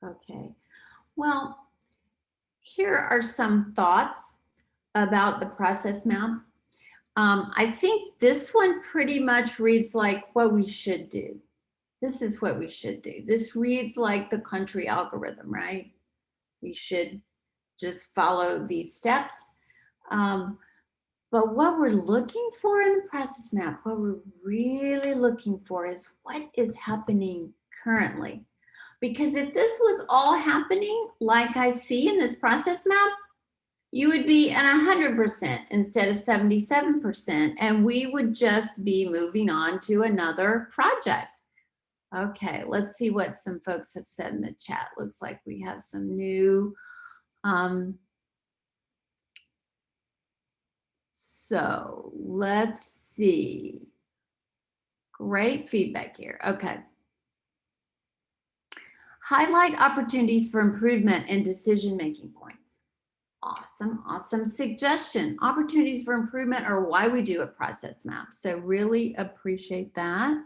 Okay, well, here are some thoughts about the process map. I think this one pretty much reads like what we should do. This is what we should do. This reads like the country algorithm, right? We should just follow these steps. But what we're looking for in the process map, what we're really looking for is what is happening currently. Because if this was all happening like I see in this process map, you would be at 100% instead of 77%, and we would just be moving on to another project. Okay, let's see what some folks have said in the chat. Looks like we have some new. So let's see. Great feedback here. Okay. Highlight opportunities for improvement and decision-making points. Awesome, awesome suggestion. Opportunities for improvement are why we do a process map. So really appreciate that.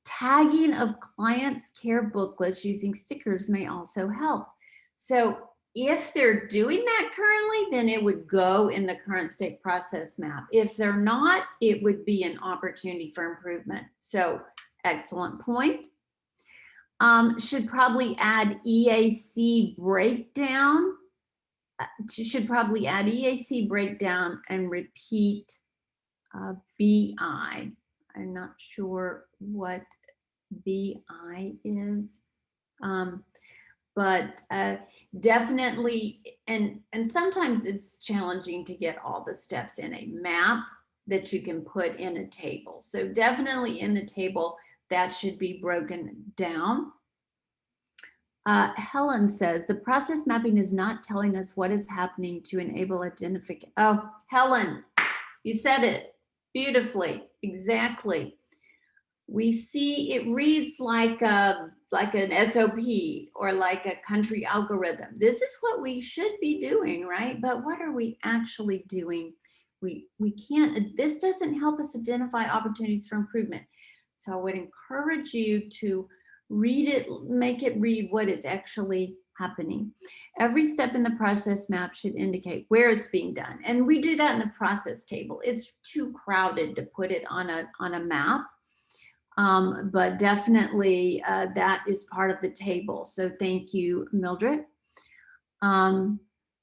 Tagging of clients' care booklets using stickers may also help. So if they're doing that currently, then it would go in the current state process map. If they're not, it would be an opportunity for improvement. So excellent point. Should probably add EAC breakdown. Should probably add EAC breakdown and repeat BI. I'm not sure what BI is, but definitely, and sometimes it's challenging to get all the steps in a map that you can put in a table. So definitely in the table, that should be broken down. Helen says, the process mapping is not telling us what is happening to enable identification. Oh, Helen, you said it beautifully, exactly. We see it reads like an SOP or like a country algorithm. This is what we should be doing, right? But what are we actually doing? We can't, this doesn't help us identify opportunities for improvement. So I would encourage you to read it, make it read what is actually happening. Every step in the process map should indicate where it's being done. And we do that in the process table. It's too crowded to put it on a map. But definitely that is part of the table. So thank you, Mildred.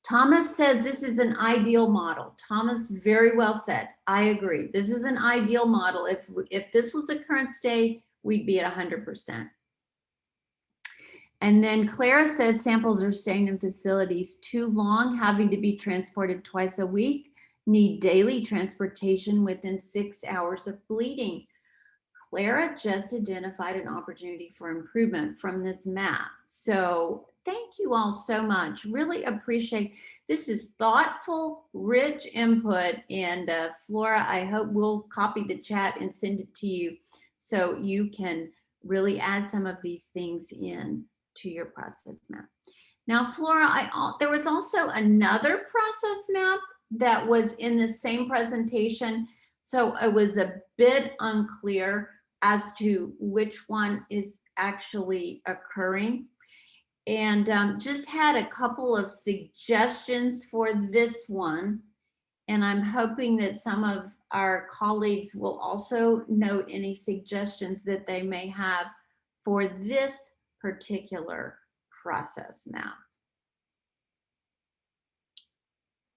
Thomas says this is an ideal model. Thomas, very well said. I agree. This is an ideal model. If this was the current state, we'd be at 100%. And then Clara says samples are staying in facilities too long, having to be transported twice a week, need daily transportation within 6 hours of bleeding. Clara just identified an opportunity for improvement from this map. So thank you all so much. Really appreciate this. Is thoughtful, rich input. And Flora, I hope we'll copy the chat and send it to you so you can really add some of these things in to your process map. Now, Flora, there was also another process map that was in the same presentation. So it was a bit unclear as to which one is actually occurring. And just had a couple of suggestions for this one. And I'm hoping that some of our colleagues will also note any suggestions that they may have for this particular process map.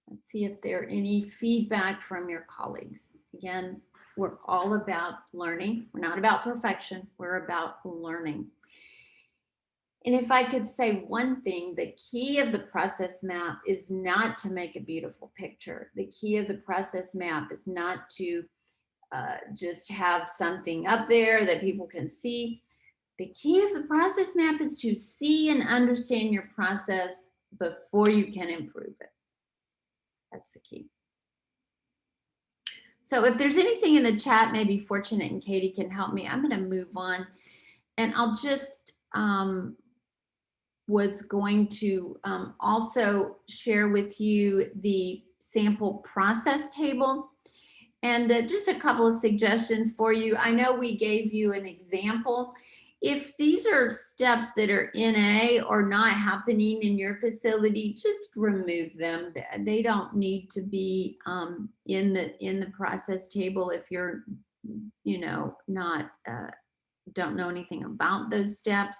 Let's see if there are any feedback from your colleagues. Again, we're all about learning. We're not about perfection. We're about learning. And if I could say one thing, the key of the process map is not to make a beautiful picture. The key of the process map is not to just have something up there that people can see. The key of the process map is to see and understand your process before you can improve it. That's the key. So if there's anything in the chat, maybe Fortunate and Katie can help me. I'm going to move on, and I'll just was going to also share with you the sample process table, and just a couple of suggestions for you. I know we gave you an example. If these are steps that are NA or not happening in your facility, just remove them. They don't need to be in the process table if you're, not don't know anything about those steps.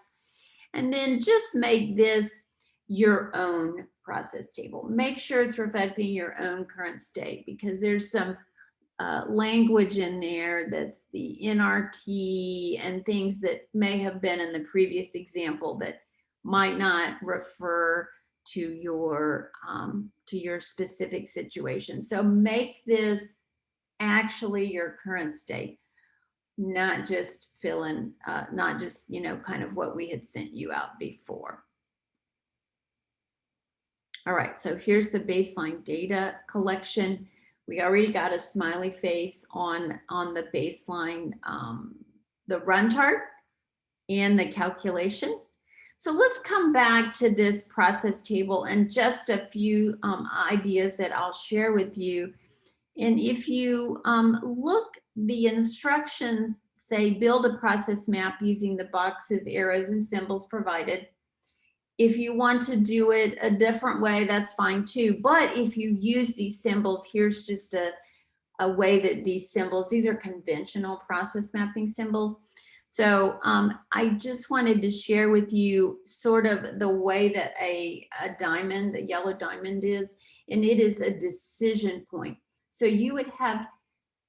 And then just make this your own process table. Make sure it's reflecting your own current state, because there's some language in there that's the NRT and things that may have been in the previous example that might not refer to your specific situation. So make this actually your current state, not just fill in, not just, kind of what we had sent you out before. All right, so here's the baseline data collection. We already got a smiley face on the baseline, the run chart and the calculation. So let's come back to this process table and just a few ideas that I'll share with you. And if you look, the instructions say build a process map using the boxes, arrows, and symbols provided. If you want to do it a different way, that's fine too. But if you use these symbols, here's just a way that these symbols, these are conventional process mapping symbols. So I just wanted to share with you sort of the way that a diamond, a yellow diamond is, and it is a decision point. So you would have,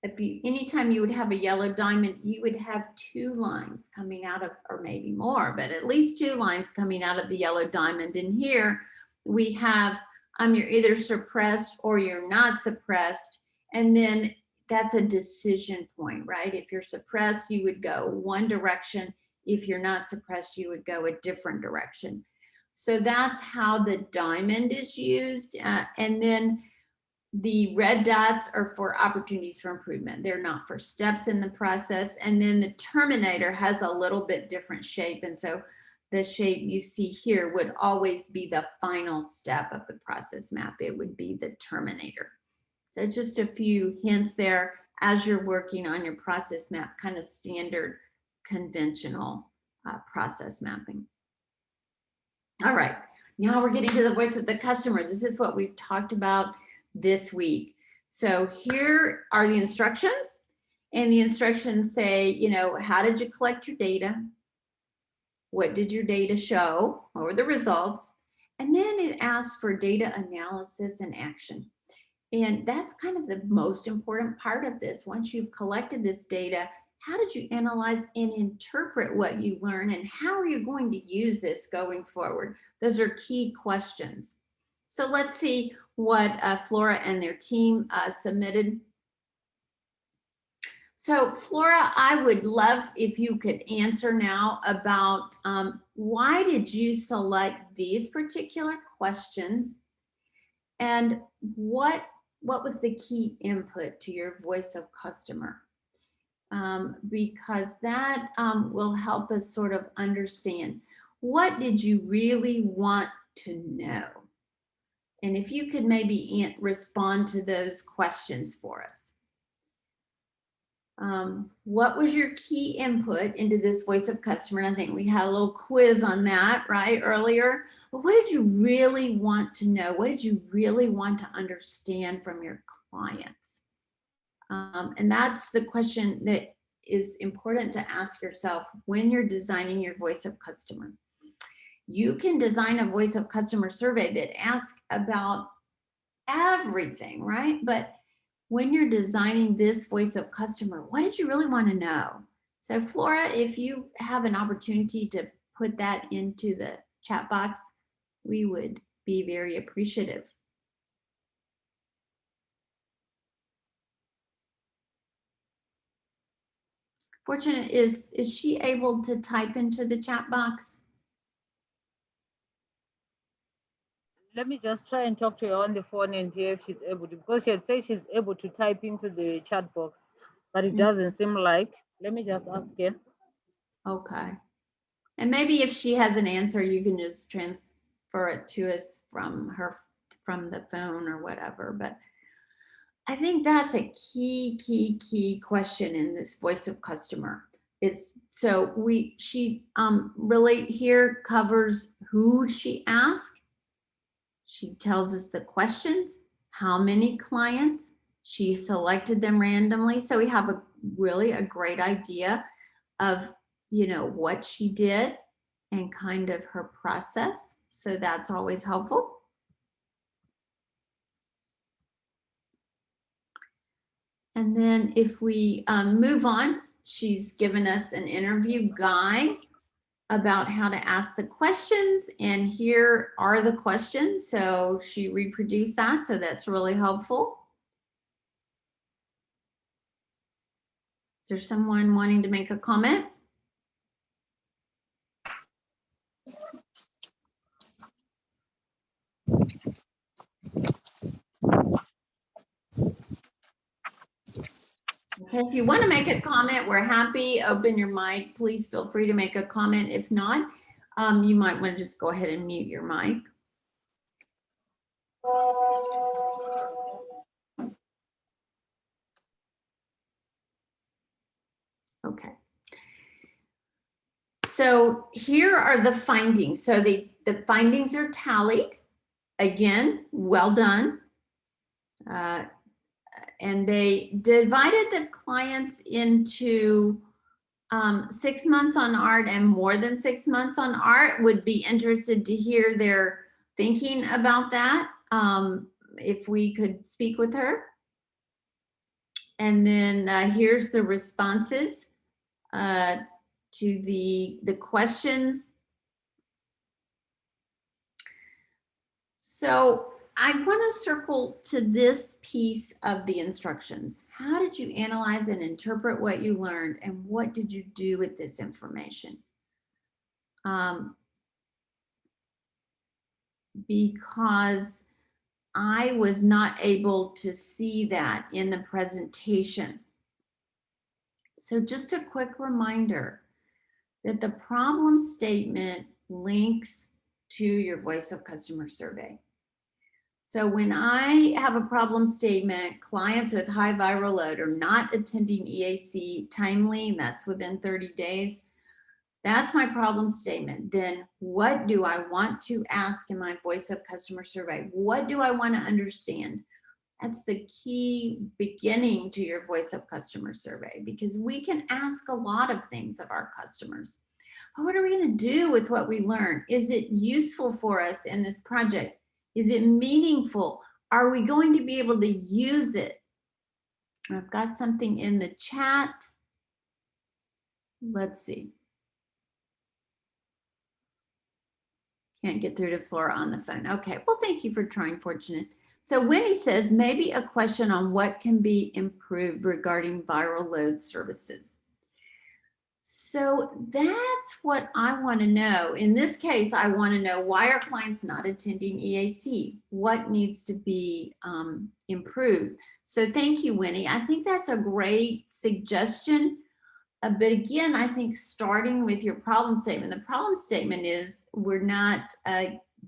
anytime you would have a yellow diamond, you would have 2 lines coming out of, or maybe more, but at least 2 lines coming out of the yellow diamond. And here we have, you're either suppressed or you're not suppressed. And then that's a decision point, right? If you're suppressed, you would go one direction. If you're not suppressed, you would go a different direction. So that's how the diamond is used. And then the red dots are for opportunities for improvement. They're not for steps in the process. And then the terminator has a little bit different shape. And so the shape you see here would always be the final step of the process map. It would be the terminator. So just a few hints there as you're working on your process map, kind of standard conventional process mapping. All right, now we're getting to the voice of the customer. This is what we've talked about this week. So here are the instructions, and the instructions say, you know, how did you collect your data? What did your data show? What were the results? And then it asks for data analysis and action. And that's kind of the most important part of this. Once you've collected this data, how did you analyze and interpret what you learn, and how are you going to use this going forward? Those are key questions. So let's see what Flora and their team submitted. So Flora, I would love if you could answer now about why did you select these particular questions, and what was the key input to your voice of customer? Because that will help us sort of understand, what did you really want to know? And if you could maybe respond to those questions for us. What was your key input into this voice of customer? And I think we had a little quiz on that, right, earlier. But what did you really want to know? What did you really want to understand from your clients? And that's the question that is important to ask yourself when you're designing your voice of customer. You can design a voice of customer survey that asks about everything, right? But when you're designing this voice of customer, what did you really want to know? So Flora, if you have an opportunity to put that into the chat box, we would be very appreciative. Fortunate, is she able to type into the chat box? Let me just try and talk to her on the phone and hear if she's able to, because she had said she's able to type into the chat box, but it doesn't seem like. Let me just ask her. Okay. And maybe if she has an answer, you can just transfer it to us from the phone or whatever. But I think that's a key question in this voice of customer. It's so she really here covers who she asked. She tells us the questions, how many clients, she selected them randomly. So we have a great idea of, you know, what she did and kind of her process. So that's always helpful. And then if we move on, she's given us an interview guide about how to ask the questions, and here are the questions. So she reproduced that, so that's really helpful. Is there someone wanting to make a comment? Okay, if you want to make a comment, we're happy. Open your mic. Please feel free to make a comment. If not, You might want to just go ahead and mute your mic. Okay. So here are the findings. So the findings are tallied. Again, well done. And they divided the clients into 6 months on art and more than 6 months on art. Would be interested to hear their thinking about that. If we could speak with her. And then here's the responses to the questions. So I want to circle to this piece of the instructions. How did you analyze and interpret what you learned, and what did you do with this information? Because I was not able to see that in the presentation. So just a quick reminder that the problem statement links to your voice of customer survey. So when I have a problem statement, clients with high viral load are not attending EAC timely, and that's within 30 days. That's my problem statement. Then what do I want to ask in my voice of customer survey? What do I want to understand? That's the key beginning to your voice of customer survey, because we can ask a lot of things of our customers. But what are we going to do with what we learn? Is it useful for us in this project? Is it meaningful? Are we going to be able to use it? I've got something in the chat. Let's see. Can't get through to Flora on the phone. Okay, well, thank you for trying, Fortunate. So Winnie says, maybe a question on what can be improved regarding viral load services. So that's what I want to know. In this case, I want to know, why are clients not attending EAC? What needs to be improved? So thank you, Winnie. I think that's a great suggestion. But again, I think starting with your problem statement, the problem statement is we're not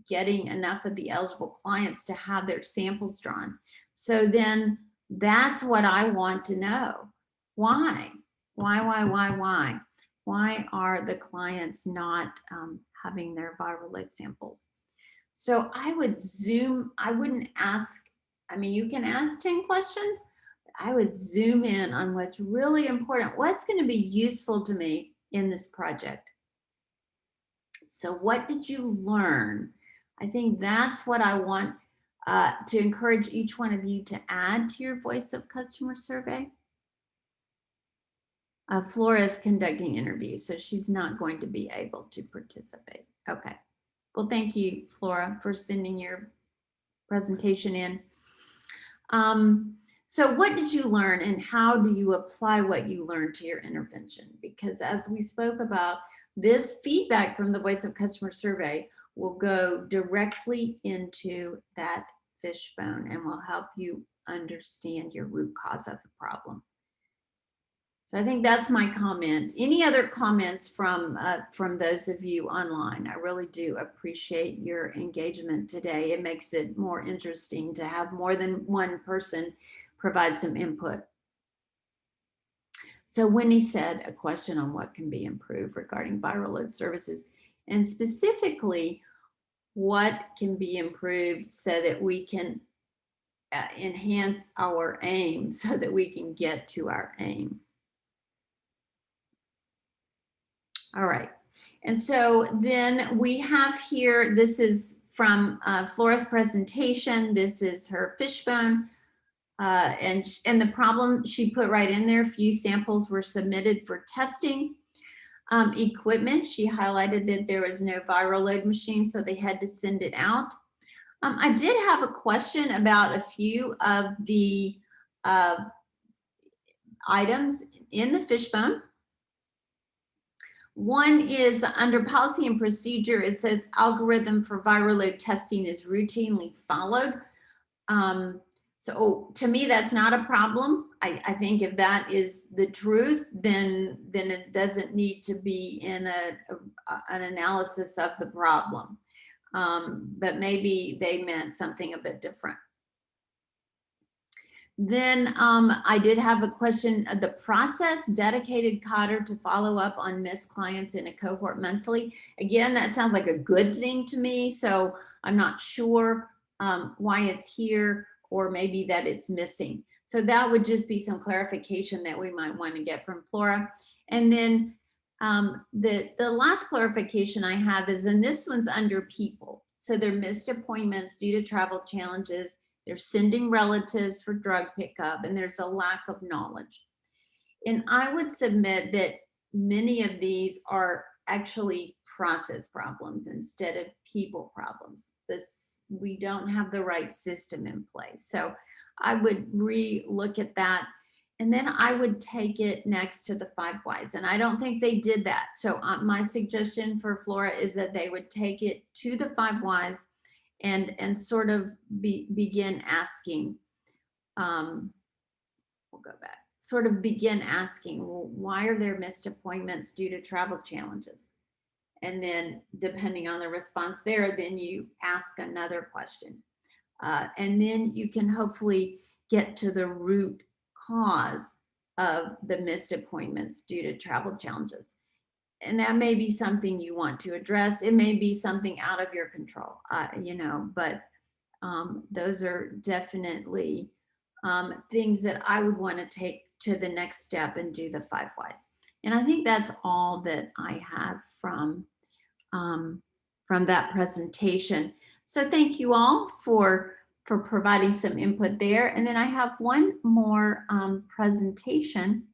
getting enough of the eligible clients to have their samples drawn. So then that's what I want to know. Why? Why? Why are the clients not having their viral load samples? So I would zoom, I wouldn't ask, I mean, you can ask 10 questions. I would zoom in on what's really important. What's going to be useful to me in this project? So what did you learn? I think that's what I want to encourage each one of you to add to your voice of customer survey. Flora is conducting interviews, so she's not going to be able to participate. Okay. Well, thank you, Flora, for sending your presentation in. So what did you learn, and how do you apply what you learned to your intervention? Because as we spoke about, this feedback from the Voice of Customer survey will go directly into that fishbone and will help you understand your root cause of the problem. So I think that's my comment. Any other comments from those of you online? I really do appreciate your engagement today. It makes it more interesting to have more than one person provide some input. So Winnie said a question on what can be improved regarding viral load services, and specifically what can be improved so that we can enhance our aim, so that we can get to our aim. All right, and so then we have here, this is from Flora's presentation. This is her fishbone, and the problem she put right in there. Few samples were submitted for testing. Equipment, she highlighted that there was no viral load machine, so they had to send it out. I did have a question about a few of the items in the fishbone. One is under policy and procedure. It says algorithm for viral load testing is routinely followed. So to me, that's not a problem. I think if that is the truth, then it doesn't need to be in an analysis of the problem. But maybe they meant something a bit different. Then I did have a question. The process dedicated Cotter to follow up on missed clients in a cohort monthly. Again, that sounds like a good thing to me. So I'm not sure why it's here, or maybe that it's missing. So that would just be some clarification that we might want to get from Flora. And then the last clarification I have is, and this one's under people. So they're missed appointments due to travel challenges. They're sending relatives for drug pickup, and there's a lack of knowledge. And I would submit that many of these are actually process problems instead of people problems. We don't have the right system in place. So I would re-look at that. And then I would take it next to the 5 whys. And I don't think they did that. So my suggestion for Flora is that they would take it to the 5 whys and sort of begin asking, we'll go back, sort of begin asking, well, why are there missed appointments due to travel challenges? And then depending on the response there, then you ask another question. And then you can hopefully get to the root cause of the missed appointments due to travel challenges. And that may be something you want to address. It may be something out of your control, you know, but those are definitely things that I would want to take to the next step and do the 5 whys. And I think that's all that I have from that presentation. So thank you all for providing some input there. And then I have one more presentation.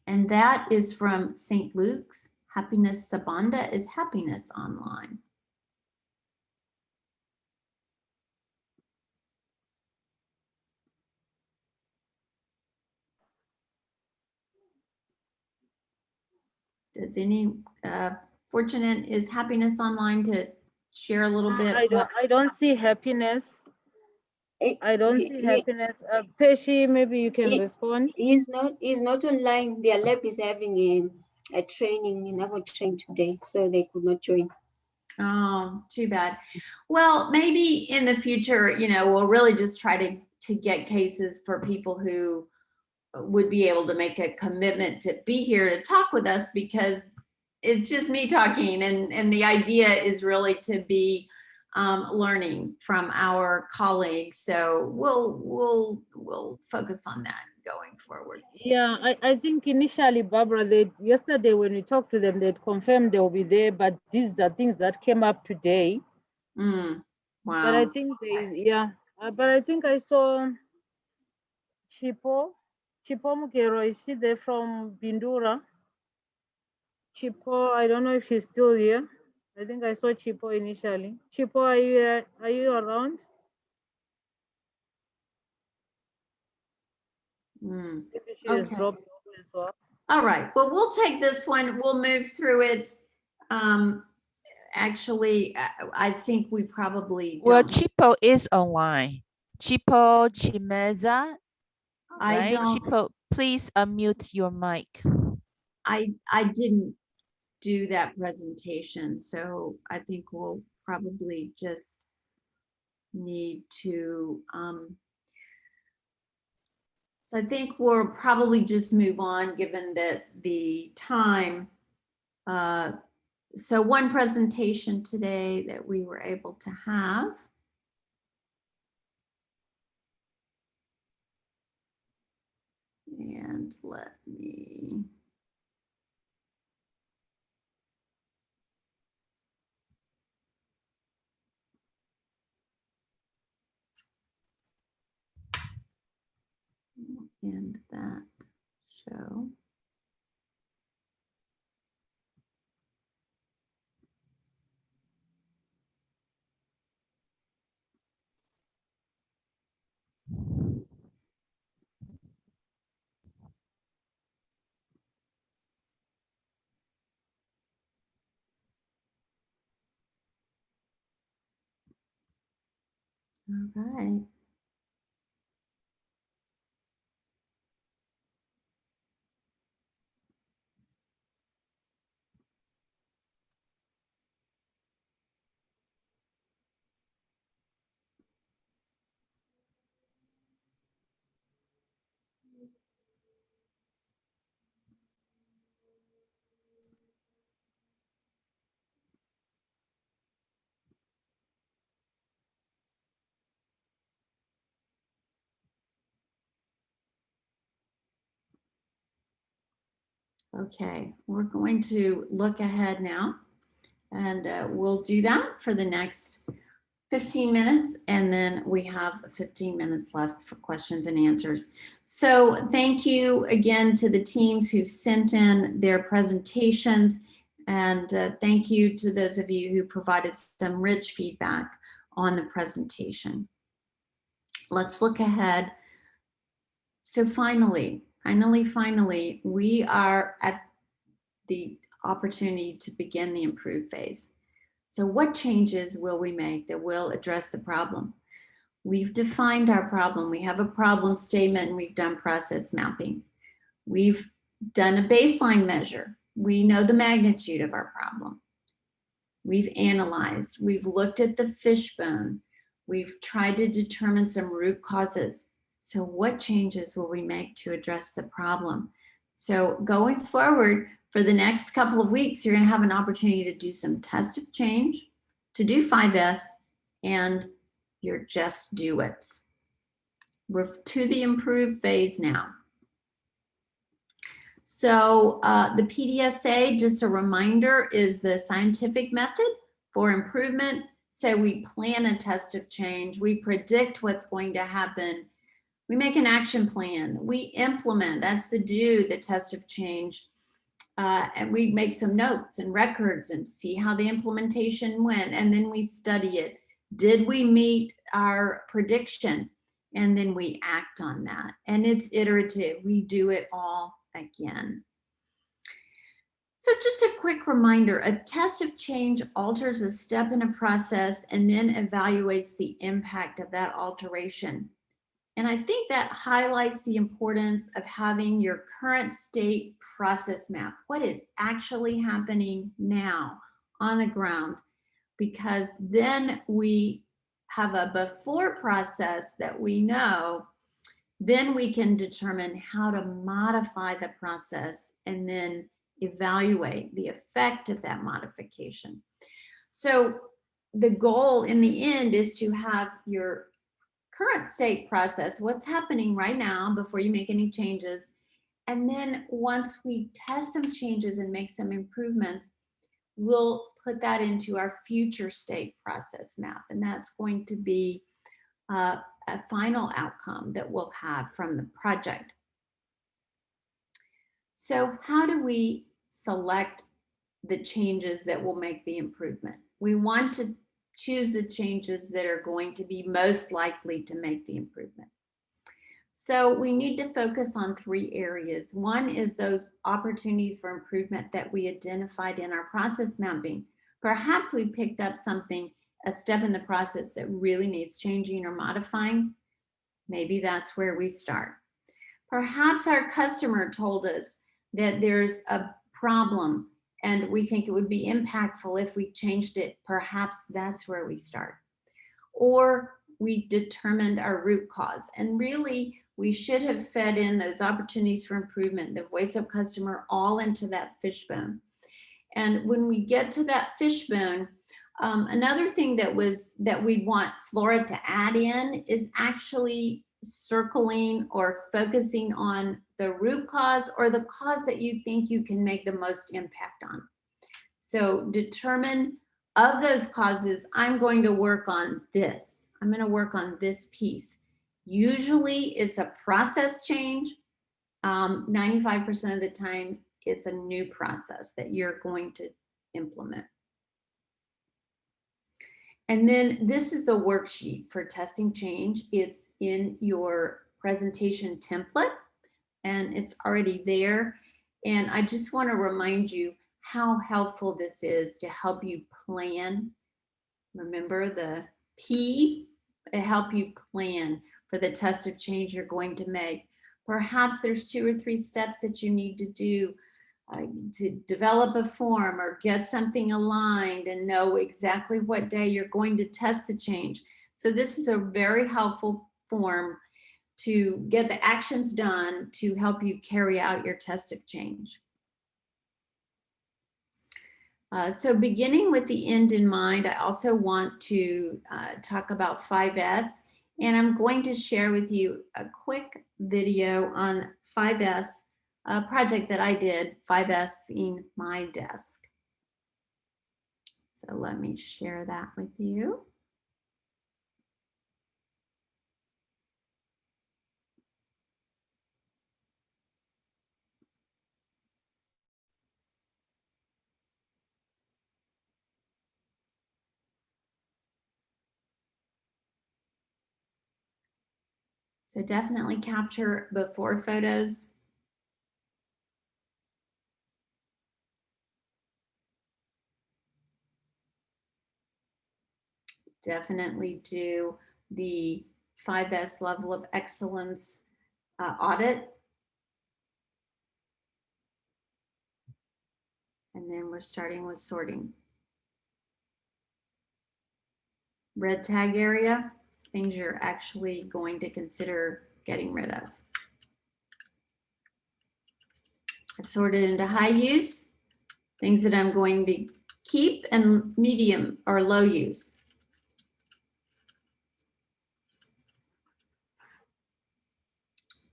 And that is from St. Luke's. Happiness Sabanda is Happiness Online. Does any Fortunate is Happiness Online to share a little bit? I don't see Happiness. I don't see Happiness. Peshi, maybe you can respond. He's not online. Their lab is having a training, another training today, so they could not join. Oh, too bad. Well, maybe in the future, you know, we'll really just try to get cases for people who would be able to make a commitment to be here to talk with us, because it's just me talking, and the idea is really to be learning from our colleagues. So we'll focus on that going forward. Yeah, I think initially, Barbara, yesterday when we talked to them, they'd confirmed they'll be there, but these are things that came up today. Wow. But I think but I think I saw Chipo Mugero. Is she there from Bindura? Chipo, I don't know if she's still here. I think I saw Chipo initially. Chipo, are you around? Maybe she has dropped off as well. All right. Well, we'll take this one. We'll move through it. Actually, I think we probably don't. Well, Chipo is online. Chipo Chimeza. Right? Chipo, please unmute your mic. I didn't do that presentation, so I think we'll probably just need to so I think we'll probably just move on, given that the time. So one presentation today that we were able to have. And let me. End that show. All right. Okay, we're going to look ahead now, and we'll do that for the next 15 minutes, and then we have 15 minutes left for questions and answers. So thank you again to the teams who sent in their presentations, and thank you to those of you who provided some rich feedback on the presentation. Let's look ahead. So finally, we are at the opportunity to begin the improve phase. So what changes will we make that will address the problem? We've defined our problem. We have a problem statement and we've done process mapping. We've done a baseline measure. We know the magnitude of our problem. We've analyzed. We've looked at the fishbone. We've tried to determine some root causes. So what changes will we make to address the problem? So going forward, for the next couple of weeks, you're going to have an opportunity to do some test of change, to do 5S, and your just do it's. We're to the improve phase now. So the PDSA, just a reminder, is the scientific method for improvement. So we plan a test of change. We predict what's going to happen. We make an action plan. We implement, that's the do, the test of change. And we make some notes and records and see how the implementation went. And then we study it. Did we meet our prediction? And then we act on that. And it's iterative. We do it all again. So just a quick reminder, a test of change alters a step in a process and then evaluates the impact of that alteration. And I think that highlights the importance of having your current state process map. What is actually happening now on the ground? Because then we have a before process that we know, then we can determine how to modify the process and then evaluate the effect of that modification. So the goal in the end is to have your current state process, what's happening right now before you make any changes. And then once we test some changes and make some improvements, we'll put that into our future state process map. And that's going to be a final outcome that we'll have from the project. So how do we select the changes that will make the improvement? We want to choose the changes that are going to be most likely to make the improvement. So we need to focus on 3 areas. One is those opportunities for improvement that we identified in our process mapping. Perhaps we picked up something, a step in the process that really needs changing or modifying. Maybe that's where we start. Perhaps our customer told us that there's a problem and we think it would be impactful if we changed it. Perhaps that's where we start. Or we determined our root cause. And really, we should have fed in those opportunities for improvement, the voice of customer, all into that fishbone. And when we get to that fishbone, another thing that we'd want Flora to add in is actually circling or focusing on the root cause or the cause that you think you can make the most impact on. So determine, of those causes, I'm going to work on this. I'm going to work on this piece. Usually it's a process change. 95% of the time, it's a new process that you're going to implement. And then this is the worksheet for testing change. It's in your presentation template and it's already there. And I just want to remind you how helpful this is to help you plan. Remember the P help you plan for the test of change you're going to make. Perhaps there's 2 or 3 steps that you need to do to develop a form or get something aligned and know exactly what day you're going to test the change. So this is a very helpful form to get the actions done to help you carry out your test of change. So beginning with the end in mind, I also want to talk about 5S, and I'm going to share with you a quick video on 5S, a project that I did, 5S in my desk. So let me share that with you. So definitely capture before photos. Definitely do the 5S level of excellence audit. And then we're starting with sorting. Red tag area, things you're actually going to consider getting rid of. I've sorted into high use, things that I'm going to keep, and medium or low use.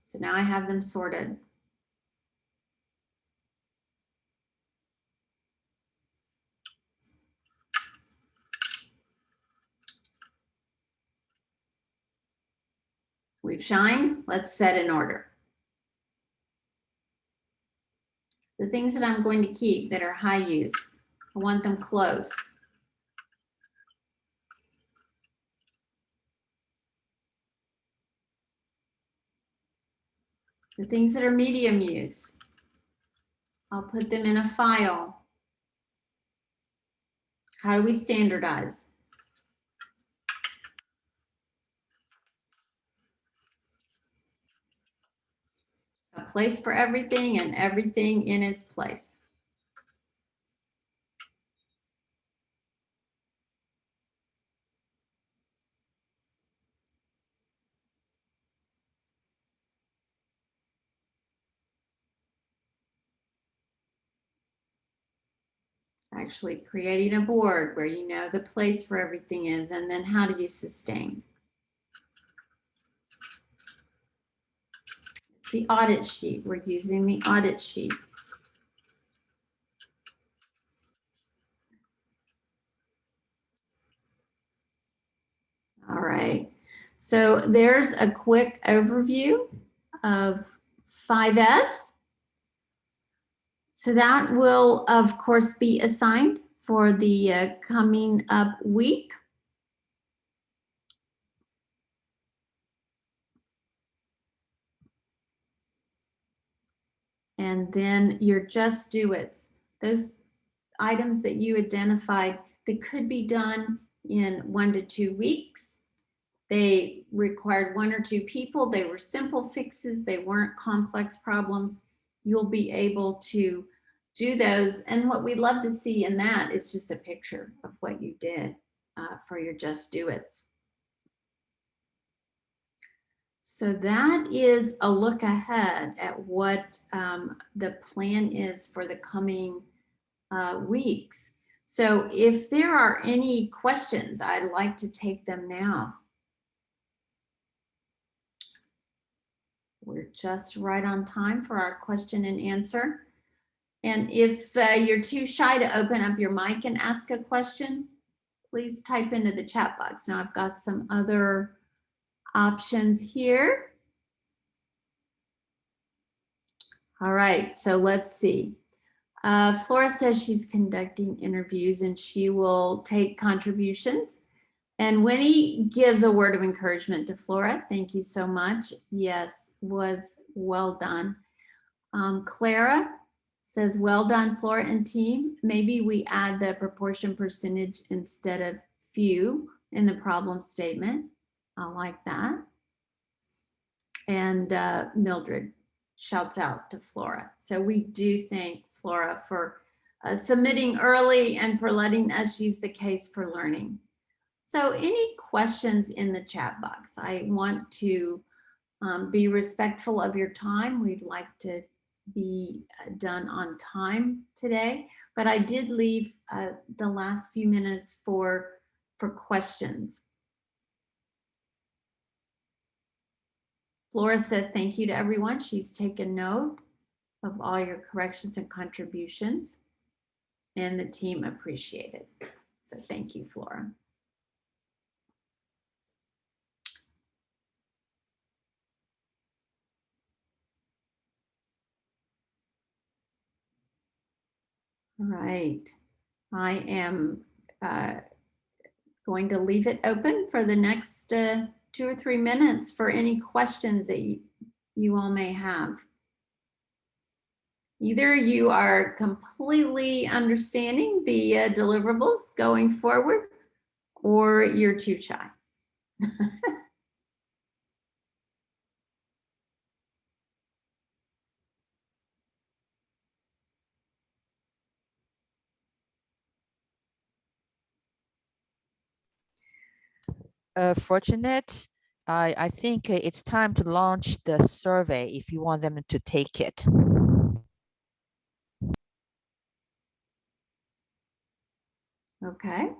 So now I have them sorted. We've shined, let's set in order. The things that I'm going to keep that are high use, I want them close. The things that are medium use, I'll put them in a file. How do we standardize? A place for everything and everything in its place. Actually creating a board where you know the place for everything is, and then how do you sustain? It's the audit sheet. We're using the audit sheet. All right, so there's a quick overview of 5S. So that will, of course, be assigned for the coming up week. And then your just do it's, those items that you identified that could be done in 1 to 2 weeks. They required 1 or 2 people. They were simple fixes. They weren't complex problems. You'll be able to do those. And what we'd love to see in that is just a picture of what you did for your just do it's. So that is a look ahead at what the plan is for the coming weeks. So if there are any questions, I'd like to take them now. We're just right on time for our question and answer. And if you're too shy to open up your mic and ask a question, please type into the chat box. Now I've got some other options here. All right, so let's see. Flora says she's conducting interviews and she will take contributions. And Winnie gives a word of encouragement to Flora. Thank you so much. Yes, was well done. Clara says, well done, Flora and team. Maybe we add the proportion percentage instead of few in the problem statement. I like that. And Mildred shouts out to Flora. So we do thank Flora for submitting early and for letting us use the case for learning. So any questions in the chat box? I want to be respectful of your time. We'd like to be done on time today, but I did leave the last few minutes for questions. Flora says thank you to everyone. She's taken note of all your corrections and contributions, and the team appreciate it. So thank you, Flora. All right, I am going to leave it open for the next 2 or 3 minutes for any questions that you all may have. Either you are completely understanding the deliverables going forward, or you're too shy. Fortunate, I think it's time to launch the survey if you want them to take it. Okay,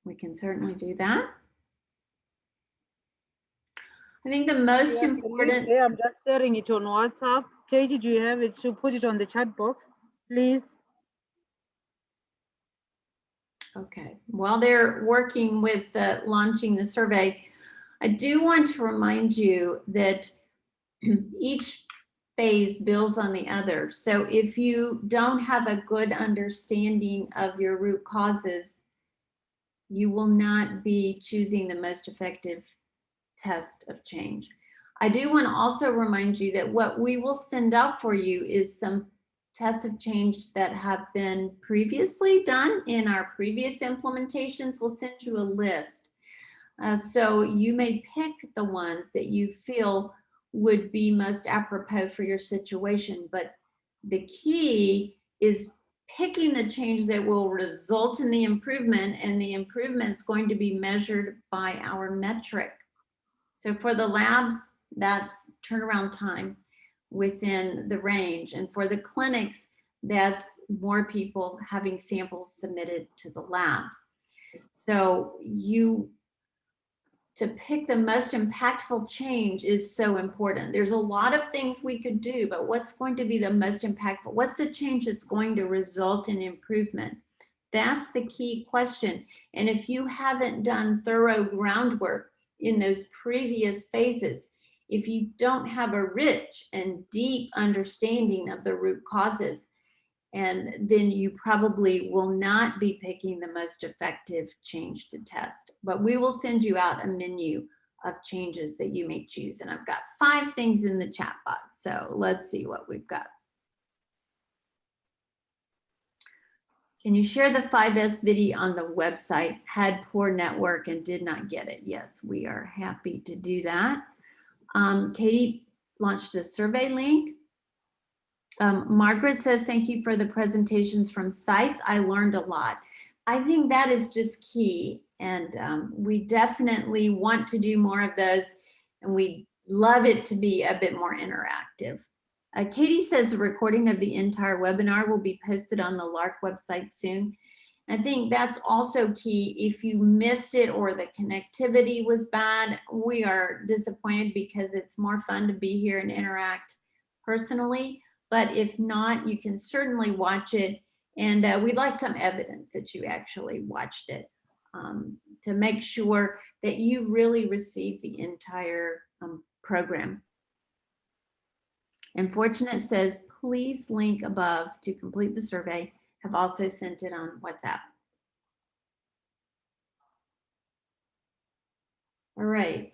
we can certainly do that. I think the most important. Yeah, I'm just sharing it on WhatsApp. Katie, do you have it to put it on the chat box, please? Okay, while they're working with launching the survey, I do want to remind you that each phase builds on the other. So if you don't have a good understanding of your root causes, you will not be choosing the most effective test of change. I do want to also remind you that what we will send out for you is some tests of change that have been previously done in our previous implementations. We'll send you a list. So you may pick the ones that you feel would be most apropos for your situation. But the key is picking the change that will result in the improvement, and the improvement is going to be measured by our metric. So for the labs, that's turnaround time within the range. And for the clinics, that's more people having samples submitted to the labs. So to pick the most impactful change is so important. There's a lot of things we could do, but what's going to be the most impactful? What's the change that's going to result in improvement? That's the key question. And if you haven't done thorough groundwork in those previous phases, if you don't have a rich and deep understanding of the root causes, and then you probably will not be picking the most effective change to test. But we will send you out a menu of changes that you may choose. And I've got 5 things in the chat box. So let's see what we've got. Can you share the 5S video on the website? Had poor network and did not get it. Yes, we are happy to do that. Katie launched a survey link. Margaret says, thank you for the presentations from sites. I learned a lot. I think that is just key. And we definitely want to do more of those. And we love it to be a bit more interactive. Katie says the recording of the entire webinar will be posted on the LARC website soon. I think that's also key. If you missed it or the connectivity was bad, we are disappointed because it's more fun to be here and interact personally. But if not, you can certainly watch it. And we'd like some evidence that you actually watched it to make sure that you really received the entire program. And Fortunate says, please link above to complete the survey. Have also sent it on WhatsApp. All right.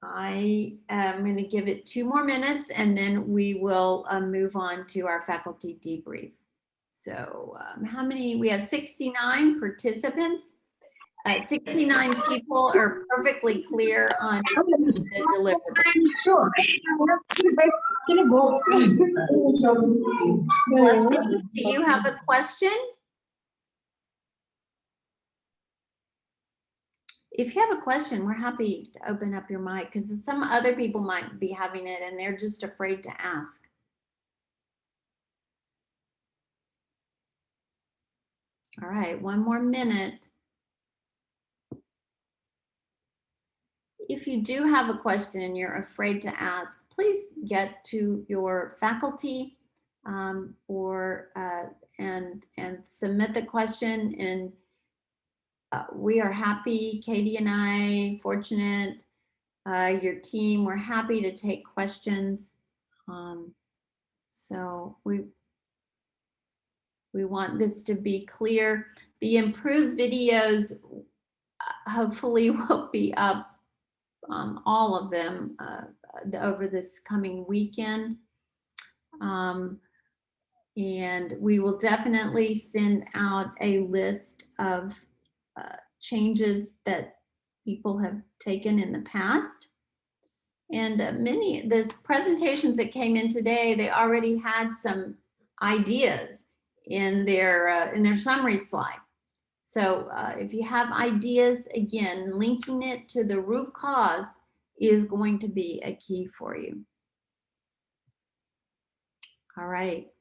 I am going to give it 2 more minutes and then we will move on to our faculty debrief. So how many? We have 69 participants. 69 people are perfectly clear on the deliverables. Blessing, do you have a question? If you have a question, we're happy to open up your mic because some other people might be having it and they're just afraid to ask. All right, one more minute. If you do have a question and you're afraid to ask, please get to your faculty and submit the question. And we are happy, Katie and I, Fortunate, your team, we're happy to take questions. So we want this to be clear. The improved videos hopefully will be up, all of them, over this coming weekend. And we will definitely send out a list of changes that people have taken in the past. And the presentations that came in today, they already had some ideas in their summary slide. So if you have ideas, again, linking it to the root cause is going to be a key for you. All right,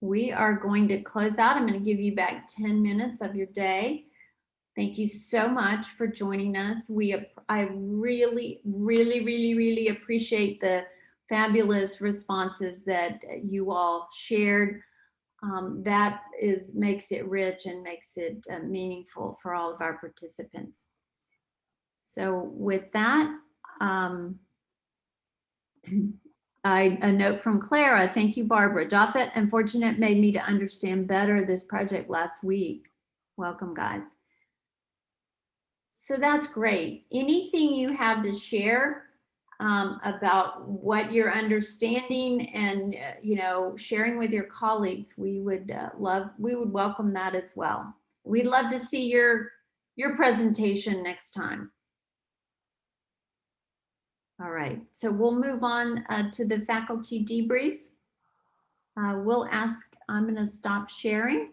we are going to close out. I'm going to give you back 10 minutes of your day. Thank you so much for joining us. I really, really, really, really appreciate the fabulous responses that you all shared. That makes it rich and makes it meaningful for all of our participants. So with that, a note from Clara. Thank you, Barbara. Japheth and Fortunate made me to understand better this project last week. Welcome, guys. So that's great. Anything you have to share about what you're understanding and sharing with your colleagues, we would welcome that as well. We'd love to see your presentation next time. All right, so we'll move on to the faculty debrief. I'm going to stop sharing.